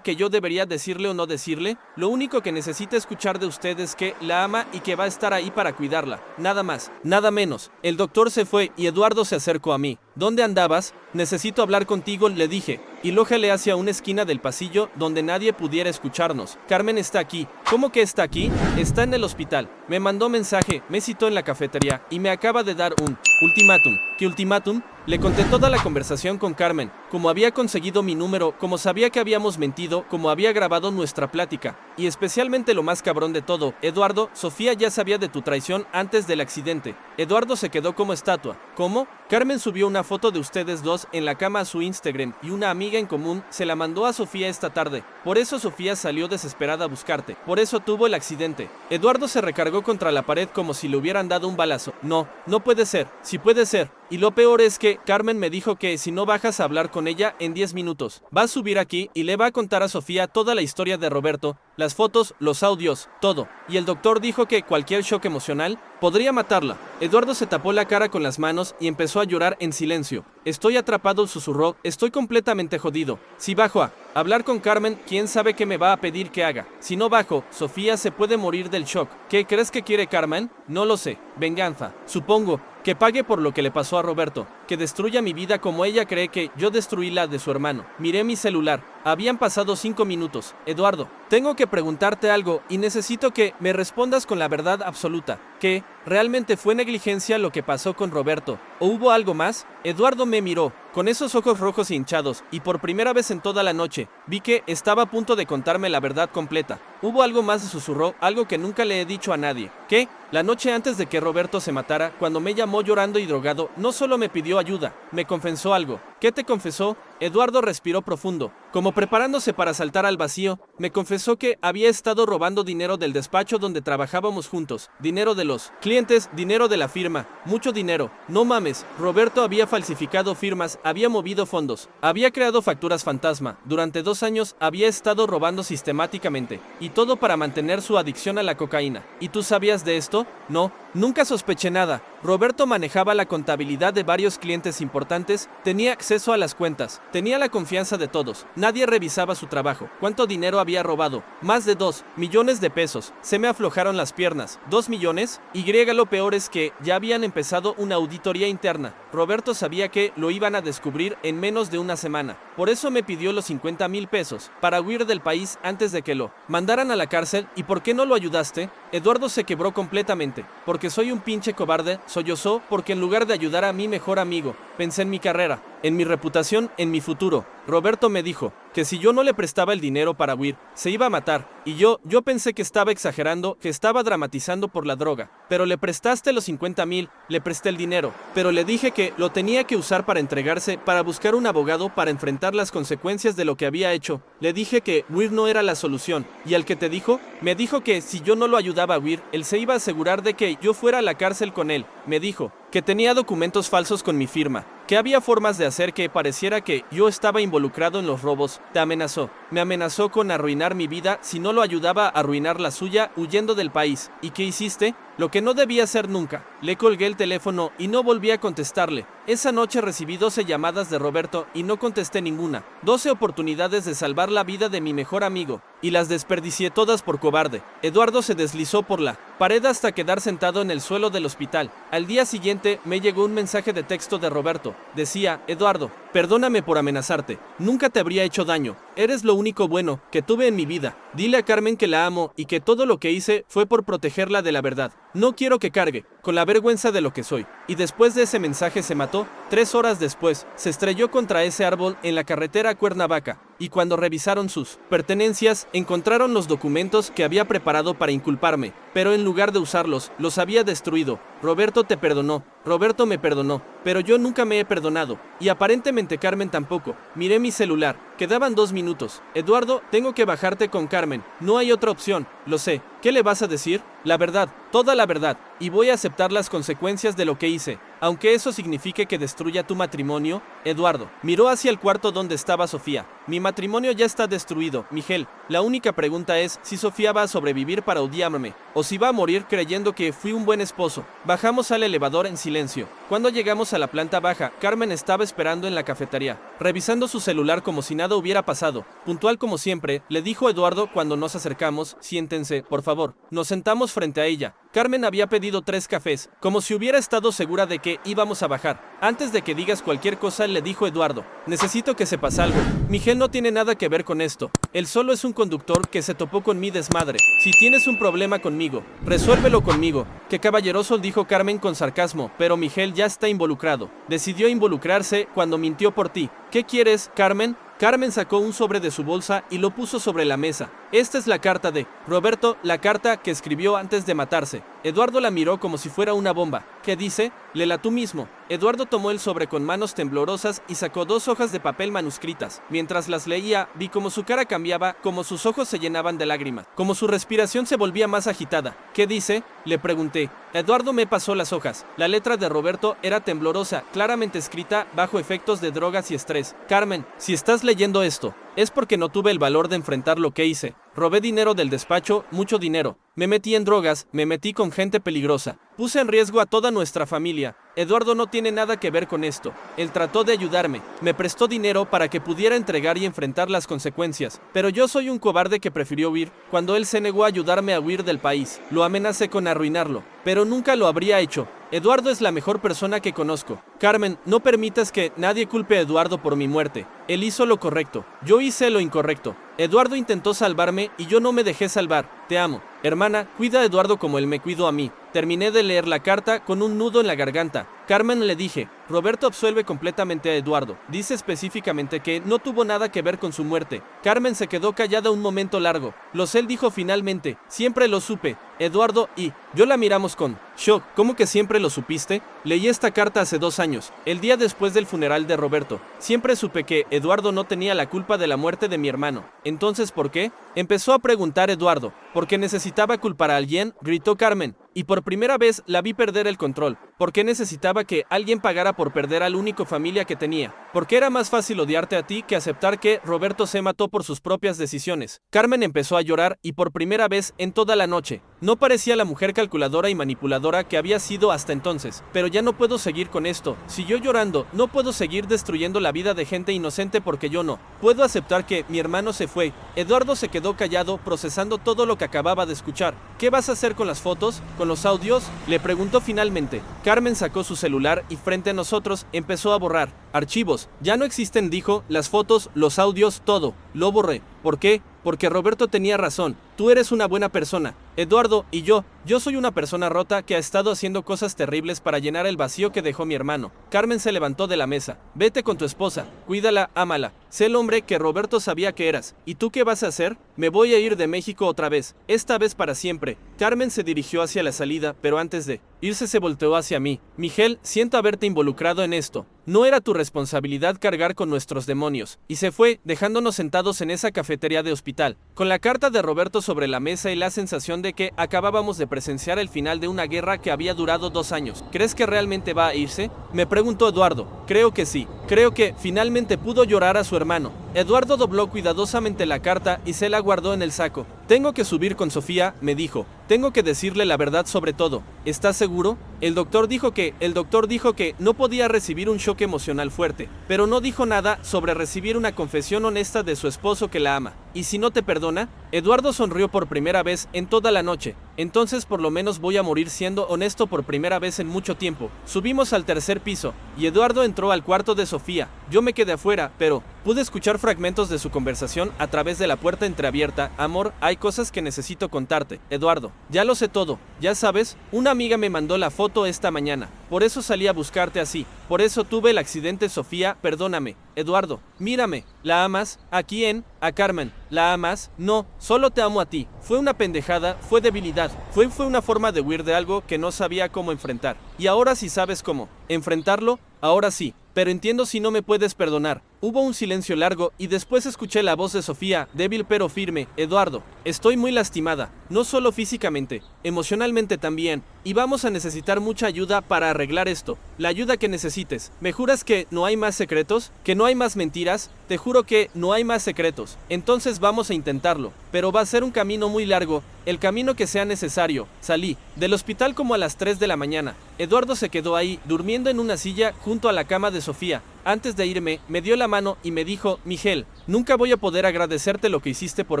que yo debería decirle o no decirle? Lo único que necesita escuchar de usted es que la ama y que va a estar ahí para cuidarla. Nada más, nada menos. El doctor se fue y Eduardo se acercó a mí. ¿Dónde andabas? Necesito hablar contigo, le dije, y lo jalé hacia una esquina del pasillo donde nadie pudiera escucharnos. Carmen está aquí. ¿Cómo que está aquí? Está en el hospital. Me mandó mensaje, me citó en la cafetería y me acaba de dar un ultimátum. ¿Qué ultimátum? Le conté toda la conversación con Carmen, cómo había conseguido mi número, cómo sabía que habíamos mentido, cómo había grabado nuestra plática. Y especialmente lo más cabrón de todo, Eduardo, Sofía ya sabía de tu traición antes del accidente. Eduardo se quedó como estatua. ¿Cómo? Carmen subió una foto de ustedes dos en la cama a su Instagram y una amiga en común se la mandó a Sofía esta tarde. Por eso Sofía salió desesperada a buscarte. Por eso tuvo el accidente. Eduardo se recargó contra la pared como si le hubieran dado un balazo. No, no puede ser. Sí puede ser. Y lo peor es que Carmen me dijo que si no bajas a hablar con ella en 10 minutos, va a subir aquí y le va a contar a Sofía toda la historia de Roberto, las fotos, los audios, todo. Y el doctor dijo que cualquier shock emocional podría matarla. Eduardo se tapó la cara con las manos y empezó a llorar en silencio. Estoy atrapado, susurró, estoy completamente jodido. Si bajo a hablar con Carmen, ¿quién sabe qué me va a pedir que haga? Si no bajo, Sofía se puede morir del shock. ¿Qué crees que quiere Carmen? No lo sé. Venganza. Supongo que pague por lo que le pasó a Roberto, que destruya mi vida como ella cree que yo destruí la de su hermano. Miré mi celular. Habían pasado 5 minutos. Eduardo, tengo que preguntarte algo y necesito que me respondas con la verdad absoluta. ¿Qué? ¿Realmente fue negligencia lo que pasó con Roberto? ¿O hubo algo más? Eduardo me miró, con esos ojos rojos hinchados, y por primera vez en toda la noche, vi que estaba a punto de contarme la verdad completa. Hubo algo más, susurró, algo que nunca le he dicho a nadie. ¿Qué? La noche antes de que Roberto se matara, cuando me llamó llorando y drogado, no solo me pidió ayuda, me confesó algo. ¿Qué te confesó? Eduardo respiró profundo. Como preparándose para saltar al vacío, me confesó que había estado robando dinero del despacho donde trabajábamos juntos, dinero de los clientes, dinero de la firma, mucho dinero. No mames, Roberto había falsificado firmas, había movido fondos, había creado facturas fantasma, durante 2 años había estado robando sistemáticamente, y todo para mantener su adicción a la cocaína. ¿Y tú sabías de esto? No, nunca sospeché nada. Roberto manejaba la contabilidad de varios clientes importantes, tenía acceso a las cuentas, tenía la confianza de todos, nadie revisaba su trabajo. ¿Cuánto dinero había robado? Más de 2 millones de pesos. Se me aflojaron las piernas. ¿2 millones? Y lo peor es que ya habían empezado una auditoría interna. Roberto sabía que lo iban a descubrir en menos de una semana. Por eso me pidió los 50,000 pesos, para huir del país antes de que lo mandaran a la cárcel. ¿Y por qué no lo ayudaste? Eduardo se quebró completamente. Porque soy un pinche cobarde, sollozó, porque en lugar de ayudar a mi mejor amigo, pensé en mi carrera, en mi reputación, en mi futuro. Roberto me dijo que si yo no le prestaba el dinero para huir, se iba a matar. Y yo pensé que estaba exagerando, que estaba dramatizando por la droga. Pero le prestaste los 50,000, le presté el dinero. Pero le dije que lo tenía que usar para entregarse, para buscar un abogado, para enfrentar las consecuencias de lo que había hecho. Le dije que huir no era la solución. ¿Y al que te dijo? Me dijo que si yo no lo ayudaba a huir, él se iba a asegurar de que yo fuera a la cárcel con él. Me dijo que tenía documentos falsos con mi firma, que había formas de hacer que pareciera que yo estaba involucrado en los robos. Te amenazó. Me amenazó con arruinar mi vida si no lo ayudaba a arruinar la suya huyendo del país. ¿Y qué hiciste? Lo que no debía hacer nunca. Le colgué el teléfono y no volví a contestarle. Esa noche recibí 12 llamadas de Roberto y no contesté ninguna. 12 oportunidades de salvar la vida de mi mejor amigo, y las desperdicié todas por cobarde. Eduardo se deslizó por la pared hasta quedar sentado en el suelo del hospital. Al día siguiente me llegó un mensaje de texto de Roberto. Decía: Eduardo, perdóname por amenazarte. Nunca te habría hecho daño. Eres lo único bueno que tuve en mi vida. Dile a Carmen que la amo y que todo lo que hice fue por protegerla de la verdad. No quiero que cargue con la vergüenza de lo que soy. Y después de ese mensaje se mató. 3 horas después, se estrelló contra ese árbol en la carretera a Cuernavaca. Y cuando revisaron sus pertenencias, encontraron los documentos que había preparado para inculparme. Pero en lugar de usarlos, los había destruido. Roberto te perdonó. Roberto me perdonó. Pero yo nunca me he perdonado. Y aparentemente Carmen tampoco. Miré mi celular. Quedaban 2 minutos. Eduardo, tengo que bajarte con Carmen. No hay otra opción. Lo sé. ¿Qué le vas a decir? La verdad, toda la verdad. Y voy a aceptar las consecuencias de lo que hice. Aunque eso signifique que destruya tu matrimonio. Eduardo miró hacia el cuarto donde estaba Sofía. Mi matrimonio ya está destruido, Miguel. La única pregunta es si Sofía va a sobrevivir para odiarme, o si va a morir creyendo que fui un buen esposo. Bajamos al elevador en silencio. Cuando llegamos a la planta baja, Carmen estaba esperando en la cafetería, revisando su celular como si nada hubiera pasado. Puntual como siempre, le dijo Eduardo cuando nos acercamos: siéntense, por favor. Nos sentamos frente a ella. Carmen había pedido 3 cafés, como si hubiera estado segura de que íbamos a bajar. Antes de que digas cualquier cosa, le dijo Eduardo: necesito que sepas algo. Miguel no tiene nada que ver con esto. Él solo es un conductor que se topó con mi desmadre. Si tienes un problema conmigo, resuélvelo conmigo. Qué caballeroso, dijo Carmen con sarcasmo, pero Miguel ya está involucrado. Decidió involucrarse cuando mintió por ti. ¿Qué quieres, Carmen? Carmen sacó un sobre de su bolsa y lo puso sobre la mesa. Esta es la carta de Roberto, la carta que escribió antes de matarse. Eduardo la miró como si fuera una bomba. ¿Qué dice? Léela tú mismo. Eduardo tomó el sobre con manos temblorosas y sacó 2 hojas de papel manuscritas. Mientras las leía, vi cómo su cara cambiaba, cómo sus ojos se llenaban de lágrimas, cómo su respiración se volvía más agitada. ¿Qué dice? Le pregunté. Eduardo me pasó las hojas. La letra de Roberto era temblorosa, claramente escrita bajo efectos de drogas y estrés. Carmen, si estás leyendo esto, es porque no tuve el valor de enfrentar lo que hice. Robé dinero del despacho, mucho dinero. Me metí en drogas, me metí con gente peligrosa. Puse en riesgo a toda nuestra familia. Eduardo no tiene nada que ver con esto. Él trató de ayudarme. Me prestó dinero para que pudiera entregar y enfrentar las consecuencias. Pero yo soy un cobarde que prefirió huir. Cuando él se negó a ayudarme a huir del país, lo amenacé con arruinarlo. Pero nunca lo habría hecho. Eduardo es la mejor persona que conozco. Carmen, no permitas que nadie culpe a Eduardo por mi muerte. Él hizo lo correcto. Yo hice lo incorrecto. Eduardo intentó salvarme y yo no me dejé salvar. te amo. Hermana, cuida a Eduardo como él me cuidó a mí. Terminé de leer la carta con un nudo en la garganta. Carmen, le dije, Roberto absuelve completamente a Eduardo. Dice específicamente que no tuvo nada que ver con su muerte. Carmen se quedó callada un momento largo. Lo sé, él dijo finalmente, siempre lo supe. Eduardo y yo la miramos con shock. ¿Cómo que siempre lo supiste? Leí esta carta hace 2 años, el día después del funeral de Roberto. Siempre supe que Eduardo no tenía la culpa de la muerte de mi hermano. Entonces, ¿por qué? Empezó a preguntar Eduardo. ¿Porque necesitaba culpar a alguien?, gritó Carmen. Y por primera vez la vi perder el control. ¿Por qué necesitaba que alguien pagara por perder al único familia que tenía? Porque era más fácil odiarte a ti que aceptar que Roberto se mató por sus propias decisiones. Carmen empezó a llorar y por primera vez en toda la noche. No parecía la mujer calculadora y manipuladora que había sido hasta entonces. Pero ya no puedo seguir con esto. Siguió llorando. No puedo seguir destruyendo la vida de gente inocente porque yo no puedo aceptar que mi hermano se fue. Eduardo se quedó callado procesando todo lo que acababa de escuchar. ¿Qué vas a hacer con las fotos? ¿Con los audios?, le preguntó finalmente. Carmen sacó su celular y frente a nosotros empezó a borrar. Archivos, ya no existen, dijo, las fotos, los audios, todo. Lo borré. ¿Por qué? Porque Roberto tenía razón. Tú eres una buena persona. Eduardo y yo soy una persona rota que ha estado haciendo cosas terribles para llenar el vacío que dejó mi hermano. Carmen se levantó de la mesa. Vete con tu esposa, cuídala, ámala. Sé el hombre que Roberto sabía que eras. ¿Y tú qué vas a hacer? Me voy a ir de México otra vez, esta vez para siempre. Carmen se dirigió hacia la salida, pero antes de irse se volteó hacia mí. Miguel, siento haberte involucrado en esto. No era tu responsabilidad cargar con nuestros demonios. Y se fue, dejándonos sentados en esa cafetería de hospital, con la carta de Roberto sobre la mesa y la sensación de que acabábamos de presenciar el final de una guerra que había durado 2 años. ¿Crees que realmente va a irse?, me preguntó Eduardo. Creo que sí. Creo que finalmente pudo llorar a su hermano. Eduardo dobló cuidadosamente la carta y se la guardó en el saco. Tengo que subir con Sofía, me dijo. Tengo que decirle la verdad sobre todo. ¿Estás seguro? El doctor dijo que no podía recibir un shock emocional fuerte, pero no dijo nada sobre recibir una confesión honesta de su esposo que la ama. ¿Y si no te perdona? Eduardo sonrió por primera vez en toda la noche. Entonces por lo menos voy a morir siendo honesto por primera vez en mucho tiempo. Subimos al 3er piso, y Eduardo entró al cuarto de Sofía. Yo me quedé afuera, pero pude escuchar fragmentos de su conversación a través de la puerta entreabierta. Amor, hay cosas que necesito contarte. Eduardo, ya lo sé todo. Ya sabes, una amiga me mandó la foto esta mañana. Por eso salí a buscarte así. Por eso tuve el accidente, Sofía, perdóname. Eduardo, mírame. ¿La amas? ¿A quién? A Carmen. ¿La amas? No, solo te amo a ti. Fue una pendejada, fue debilidad. Fue una forma de huir de algo que no sabía cómo enfrentar. Y ahora sí sabes cómo enfrentarlo, ahora sí. Pero entiendo si no me puedes perdonar. Hubo un silencio largo y después escuché la voz de Sofía, débil pero firme. Eduardo, estoy muy lastimada, no solo físicamente, emocionalmente también, y vamos a necesitar mucha ayuda para arreglar esto. La ayuda que necesites. ¿Me juras que no hay más secretos? ¿Que no hay más mentiras? Te juro que no hay más secretos. Entonces vamos a intentarlo, pero va a ser un camino muy largo, el camino que sea necesario. Salí del hospital como a las 3 de la mañana. Eduardo se quedó ahí, durmiendo en una silla junto a la cama de Sofía. Antes de irme, me dio la mano y me dijo, Miguel, nunca voy a poder agradecerte lo que hiciste por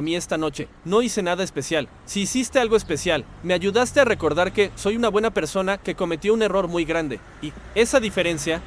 mí esta noche. No hice nada especial. Si hiciste algo especial, me ayudaste a recordar que soy una buena persona que cometió un error muy grande. Y esa diferencia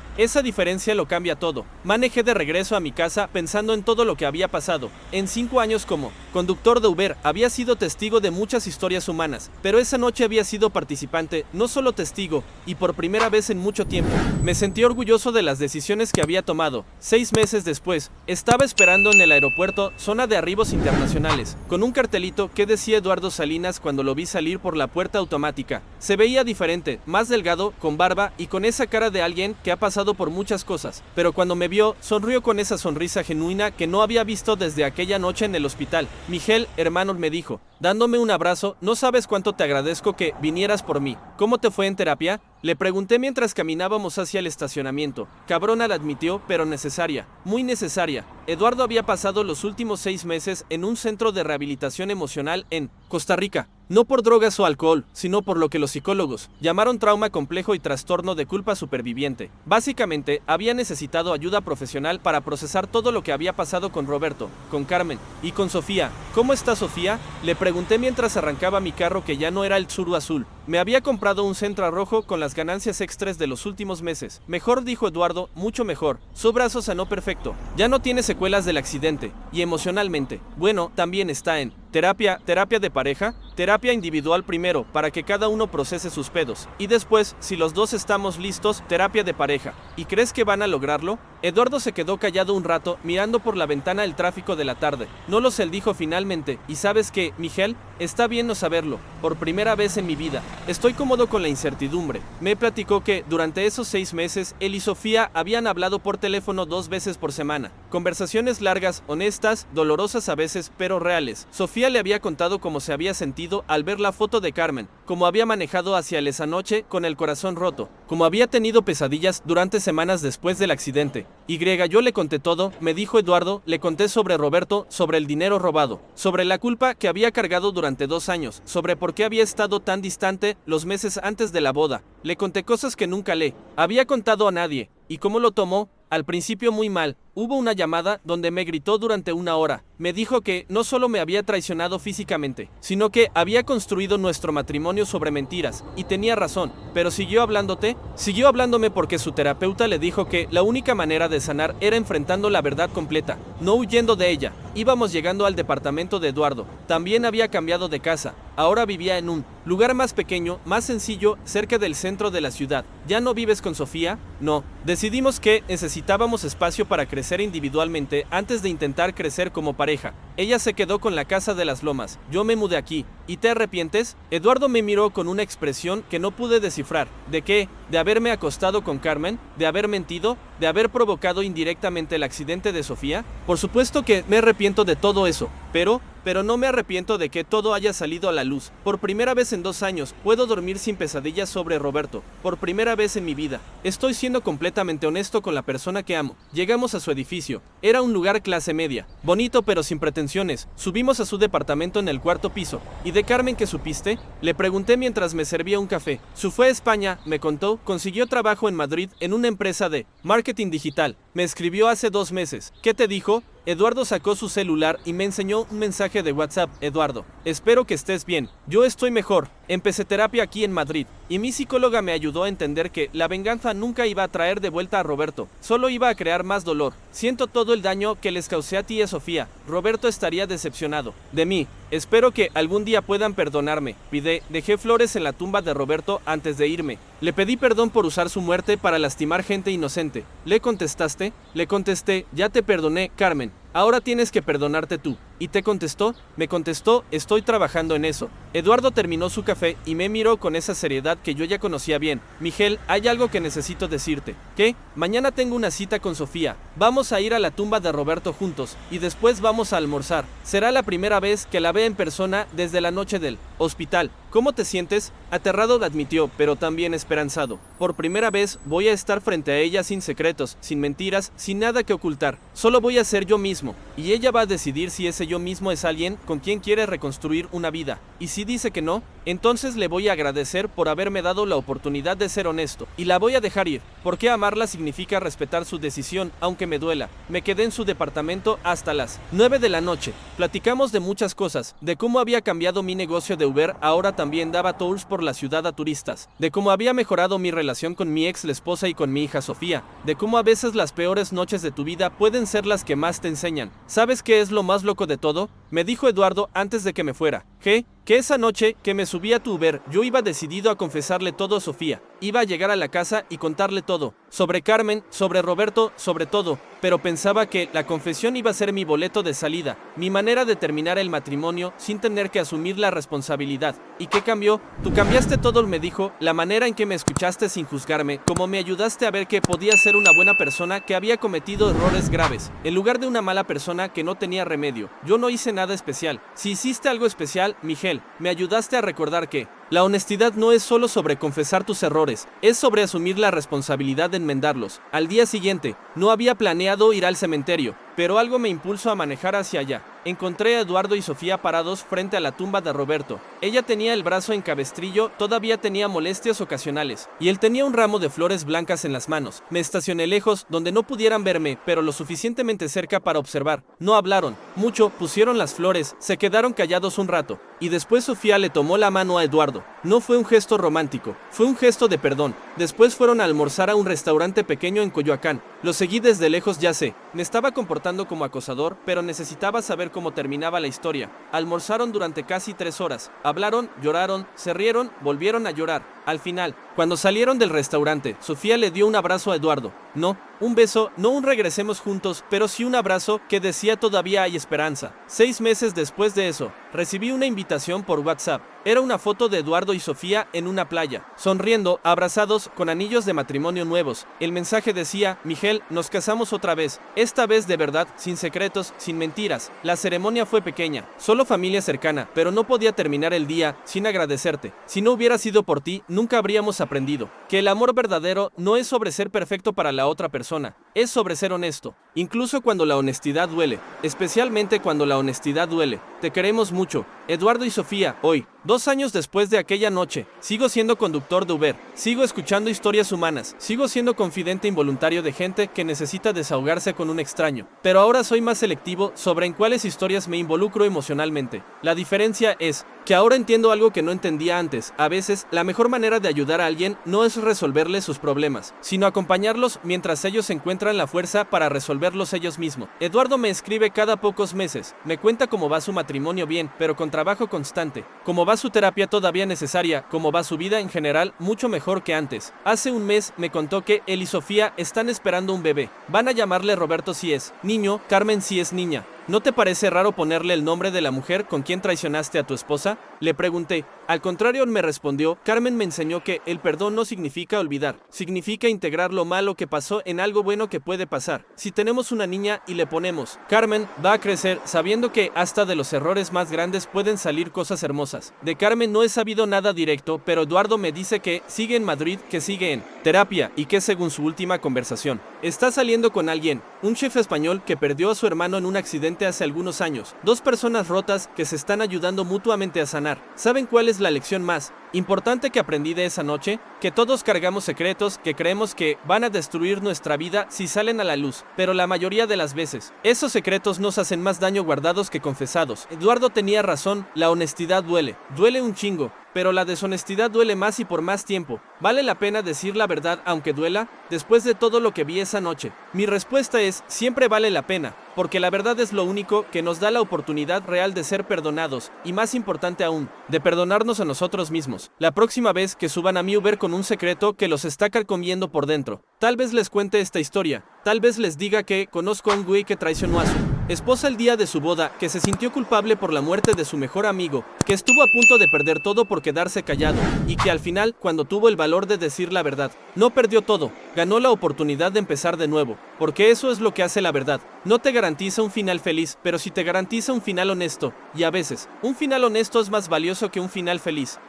lo cambia todo. Manejé de regreso a mi casa pensando en todo lo que había pasado. En 5 años como conductor de Uber, había sido testigo de muchas historias humanas, pero esa noche había sido participante, no solo testigo, y por primera vez en mucho tiempo. Me sentí orgulloso de las decisiones que había tomado. 6 meses después, estaba esperando en el aeropuerto, zona de arribos internacionales, con un cartelito que decía Eduardo Salinas cuando lo vi salir por la puerta automática. Se veía diferente, más delgado, con barba y con esa cara de alguien que ha pasado por muchas cosas, pero cuando me vio, sonrió con esa sonrisa genuina que no había visto desde aquella noche en el hospital. Miguel, hermano, me dijo, dándome un abrazo, no sabes cuánto te agradezco que vinieras por mí. ¿Cómo te fue en terapia? Le pregunté mientras caminábamos hacia el estacionamiento. Cabrona, la admitió, pero necesaria, muy necesaria. Eduardo había pasado los últimos 6 meses en un centro de rehabilitación emocional en Costa Rica. No por drogas o alcohol, sino por lo que los psicólogos llamaron trauma complejo y trastorno de culpa superviviente. Básicamente, había necesitado ayuda profesional para procesar todo lo que había pasado con Roberto, con Carmen y con Sofía. ¿Cómo está Sofía?, le pregunté mientras arrancaba mi carro que ya no era el Tsuru azul. Me había comprado un Sentra rojo con las ganancias extras de los últimos meses. Mejor, dijo Eduardo, mucho mejor. Su brazo sanó perfecto. Ya no tiene secuelas del accidente. Y emocionalmente, bueno, también está en terapia de pareja, terapia individual primero, para que cada uno procese sus pedos. Y después, si los dos estamos listos, terapia de pareja. ¿Y crees que van a lograrlo? Eduardo se quedó callado un rato, mirando por la ventana el tráfico de la tarde. No lo sé, dijo finalmente. ¿Y sabes qué, Miguel? Está bien no saberlo. Por primera vez en mi vida, estoy cómodo con la incertidumbre. Me platicó que, durante esos 6 meses, él y Sofía habían hablado por teléfono 2 veces por semana. Conversaciones largas, honestas, dolorosas a veces, pero reales. Sofía le había contado cómo se había sentido al ver la foto de Carmen, cómo había manejado hacia él esa noche con el corazón roto, cómo había tenido pesadillas durante semanas después del accidente. Yo le conté todo, me dijo Eduardo, le conté sobre Roberto, sobre el dinero robado, sobre la culpa que había cargado durante 2 años, sobre por qué había estado tan distante los meses antes de la boda. Le conté cosas que nunca le había contado a nadie. ¿Y cómo lo tomó? Al principio muy mal. Hubo una llamada donde me gritó durante 1 hora. Me dijo que no solo me había traicionado físicamente, sino que había construido nuestro matrimonio sobre mentiras, y tenía razón, pero siguió hablándome porque su terapeuta le dijo que la única manera de sanar era enfrentando la verdad completa, no huyendo de ella. Íbamos llegando al departamento de Eduardo. También había cambiado de casa. Ahora vivía en un lugar más pequeño, más sencillo, cerca del centro de la ciudad. ¿Ya no vives con Sofía? No. Decidimos que necesitábamos espacio para crecer individualmente antes de intentar crecer como pareja. Ella se quedó con la casa de las Lomas. Yo me mudé aquí. ¿Y te arrepientes? Eduardo me miró con una expresión que no pude descifrar. ¿De qué? ¿De haberme acostado con Carmen? ¿De haber mentido? ¿De haber provocado indirectamente el accidente de Sofía? Por supuesto que me arrepiento de todo eso, pero no me arrepiento de que todo haya salido a la luz. Por primera vez en 2 años, puedo dormir sin pesadillas sobre Roberto. Por primera vez en mi vida. Estoy siendo completamente honesto con la persona que amo. Llegamos a su edificio. Era un lugar clase media. Bonito pero sin pretensiones. Subimos a su departamento en el 4º piso. ¿Y de Carmen qué supiste? Le pregunté mientras me servía un café. Su fue a España, me contó, consiguió trabajo en Madrid en una empresa de marketing digital. Me escribió hace 2 meses. ¿Qué te dijo? Eduardo sacó su celular y me enseñó un mensaje de WhatsApp. Eduardo, espero que estés bien. Yo estoy mejor. Empecé terapia aquí en Madrid, y mi psicóloga me ayudó a entender que la venganza nunca iba a traer de vuelta a Roberto, solo iba a crear más dolor. Siento todo el daño que les causé a ti y a Sofía. Roberto estaría decepcionado de mí. Espero que algún día puedan perdonarme. Dejé flores en la tumba de Roberto antes de irme. Le pedí perdón por usar su muerte para lastimar gente inocente. ¿Le contestaste? Le contesté, ya te perdoné, Carmen. Ahora tienes que perdonarte tú. ¿Y te contestó? Me contestó, estoy trabajando en eso. Eduardo terminó su café y me miró con esa seriedad que yo ya conocía bien. Miguel, hay algo que necesito decirte. ¿Qué? Mañana tengo una cita con Sofía. Vamos a ir a la tumba de Roberto juntos, y después vamos a almorzar. Será la primera vez que la vea en persona desde la noche del hospital. ¿Cómo te sientes? Aterrado, admitió, pero también esperanzado. Por primera vez voy a estar frente a ella sin secretos, sin mentiras, sin nada que ocultar. Solo voy a ser yo mismo, y ella va a decidir si ese yo mismo es alguien con quien quiere reconstruir una vida. Y si dice que no, entonces le voy a agradecer por haberme dado la oportunidad de ser honesto, y la voy a dejar ir, porque amarla significa respetar su decisión, aunque me duela. Me quedé en su departamento hasta las 9 de la noche. Platicamos de muchas cosas, de cómo había cambiado mi negocio de Uber, ahora también daba tours por la ciudad a turistas, de cómo había mejorado mi relación con mi ex esposa y con mi hija Sofía, de cómo a veces las peores noches de tu vida pueden ser las que más te enseñan. ¿Sabes qué es lo más loco de todo? Me dijo Eduardo antes de que me fuera. ¿Qué? Que esa noche que me subí a tu Uber, yo iba decidido a confesarle todo a Sofía. Iba a llegar a la casa y contarle todo. Sobre Carmen, sobre Roberto, sobre todo. Pero pensaba que la confesión iba a ser mi boleto de salida, mi manera de terminar el matrimonio sin tener que asumir la responsabilidad. ¿Y qué cambió? Tú cambiaste todo, me dijo, la manera en que me escuchaste sin juzgarme, como me ayudaste a ver que podía ser una buena persona que había cometido errores graves, en lugar de una mala persona que no tenía remedio. Yo no hice nada especial. Si hiciste algo especial, Miguel, me ayudaste a recordar que la honestidad no es solo sobre confesar tus errores, es sobre asumir la responsabilidad de enmendarlos. Al día siguiente, no había planeado ir al cementerio, pero algo me impulsó a manejar hacia allá. Encontré a Eduardo y Sofía parados frente a la tumba de Roberto. Ella tenía el brazo en cabestrillo, todavía tenía molestias ocasionales, y él tenía un ramo de flores blancas en las manos. Me estacioné lejos, donde no pudieran verme, pero lo suficientemente cerca para observar. No hablaron mucho, pusieron las flores, se quedaron callados un rato, y después Sofía le tomó la mano a Eduardo. No fue un gesto romántico, fue un gesto de perdón. Después fueron a almorzar a un restaurante pequeño en Coyoacán. Lo seguí desde lejos, ya sé. Me estaba comportando como acosador, pero necesitaba saber cómo terminaba la historia. Almorzaron durante casi 3 horas. Hablaron, lloraron, se rieron, volvieron a llorar. Al final, cuando salieron del restaurante, Sofía le dio un abrazo a Eduardo. No, un beso, no un regresemos juntos, pero sí un abrazo que decía todavía hay esperanza. 6 meses después de eso, recibí una invitación por WhatsApp. Era una foto de Eduardo y Sofía en una playa, sonriendo, abrazados, con anillos de matrimonio nuevos. El mensaje decía: Miguel, nos casamos otra vez, esta vez de verdad, sin secretos, sin mentiras. La ceremonia fue pequeña, solo familia cercana, pero no podía terminar el día sin agradecerte. Si no hubiera sido por ti, nunca habríamos aprendido que el amor verdadero no es sobre ser perfecto para la otra persona, es sobre ser honesto, incluso cuando la honestidad duele, especialmente cuando la honestidad duele. Te queremos mucho, Eduardo y Sofía. Hoy, 2 años después de aquella noche, sigo siendo conductor de Uber, sigo escuchando historias humanas, sigo siendo confidente involuntario de gente que necesita desahogarse con un extraño, pero ahora soy más selectivo sobre en cuáles historias me involucro emocionalmente. La diferencia es que ahora entiendo algo que no entendía antes. A veces, la mejor manera de ayudar a alguien no es resolverle sus problemas, sino acompañarlos mientras ellos encuentran la fuerza para resolverlos ellos mismos. Eduardo me escribe cada pocos meses, me cuenta cómo va su matrimonio bien, pero con trabajo constante, cómo va su terapia todavía necesaria, cómo va su vida en general mucho mejor que antes. Hace un mes me contó que él y Sofía están esperando un bebé. Van a llamarle Roberto si es niño, Carmen si es niña. ¿No te parece raro ponerle el nombre de la mujer con quien traicionaste a tu esposa? Le pregunté. Al contrario, me respondió. Carmen me enseñó que el perdón no significa olvidar, significa integrar lo malo que pasó en algo bueno que puede pasar. Si tenemos una niña y le ponemos Carmen, va a crecer sabiendo que hasta de los errores más grandes pueden salir cosas hermosas. De Carmen no he sabido nada directo, pero Eduardo me dice que sigue en Madrid, que sigue en terapia y que según su última conversación, está saliendo con alguien, un chef español que perdió a su hermano en un accidente hace algunos años. 2 personas rotas que se están ayudando mutuamente a sanar. ¿Saben cuál es la lección más importante que aprendí de esa noche? Que todos cargamos secretos que creemos que van a destruir nuestra vida si salen a la luz, pero la mayoría de las veces, esos secretos nos hacen más daño guardados que confesados. Eduardo tenía razón, la honestidad duele, duele un chingo, pero la deshonestidad duele más y por más tiempo. ¿Vale la pena decir la verdad aunque duela? Después de todo lo que vi esa noche, mi respuesta es: siempre vale la pena, porque la verdad es lo único que nos da la oportunidad real de ser perdonados, y más importante aún, de perdonarnos a nosotros mismos. La próxima vez que suban a mi Uber con un secreto que los está carcomiendo por dentro, tal vez les cuente esta historia, tal vez les diga que conozco a un güey que traicionó a su esposa el día de su boda, que se sintió culpable por la muerte de su mejor amigo, que estuvo a punto de perder todo por quedarse callado, y que al final, cuando tuvo el valor de decir la verdad, no perdió todo, ganó la oportunidad de empezar de nuevo, porque eso es lo que hace la verdad. No te garantiza un final feliz, pero sí te garantiza un final honesto, y a veces, un final honesto es más valioso que un final feliz.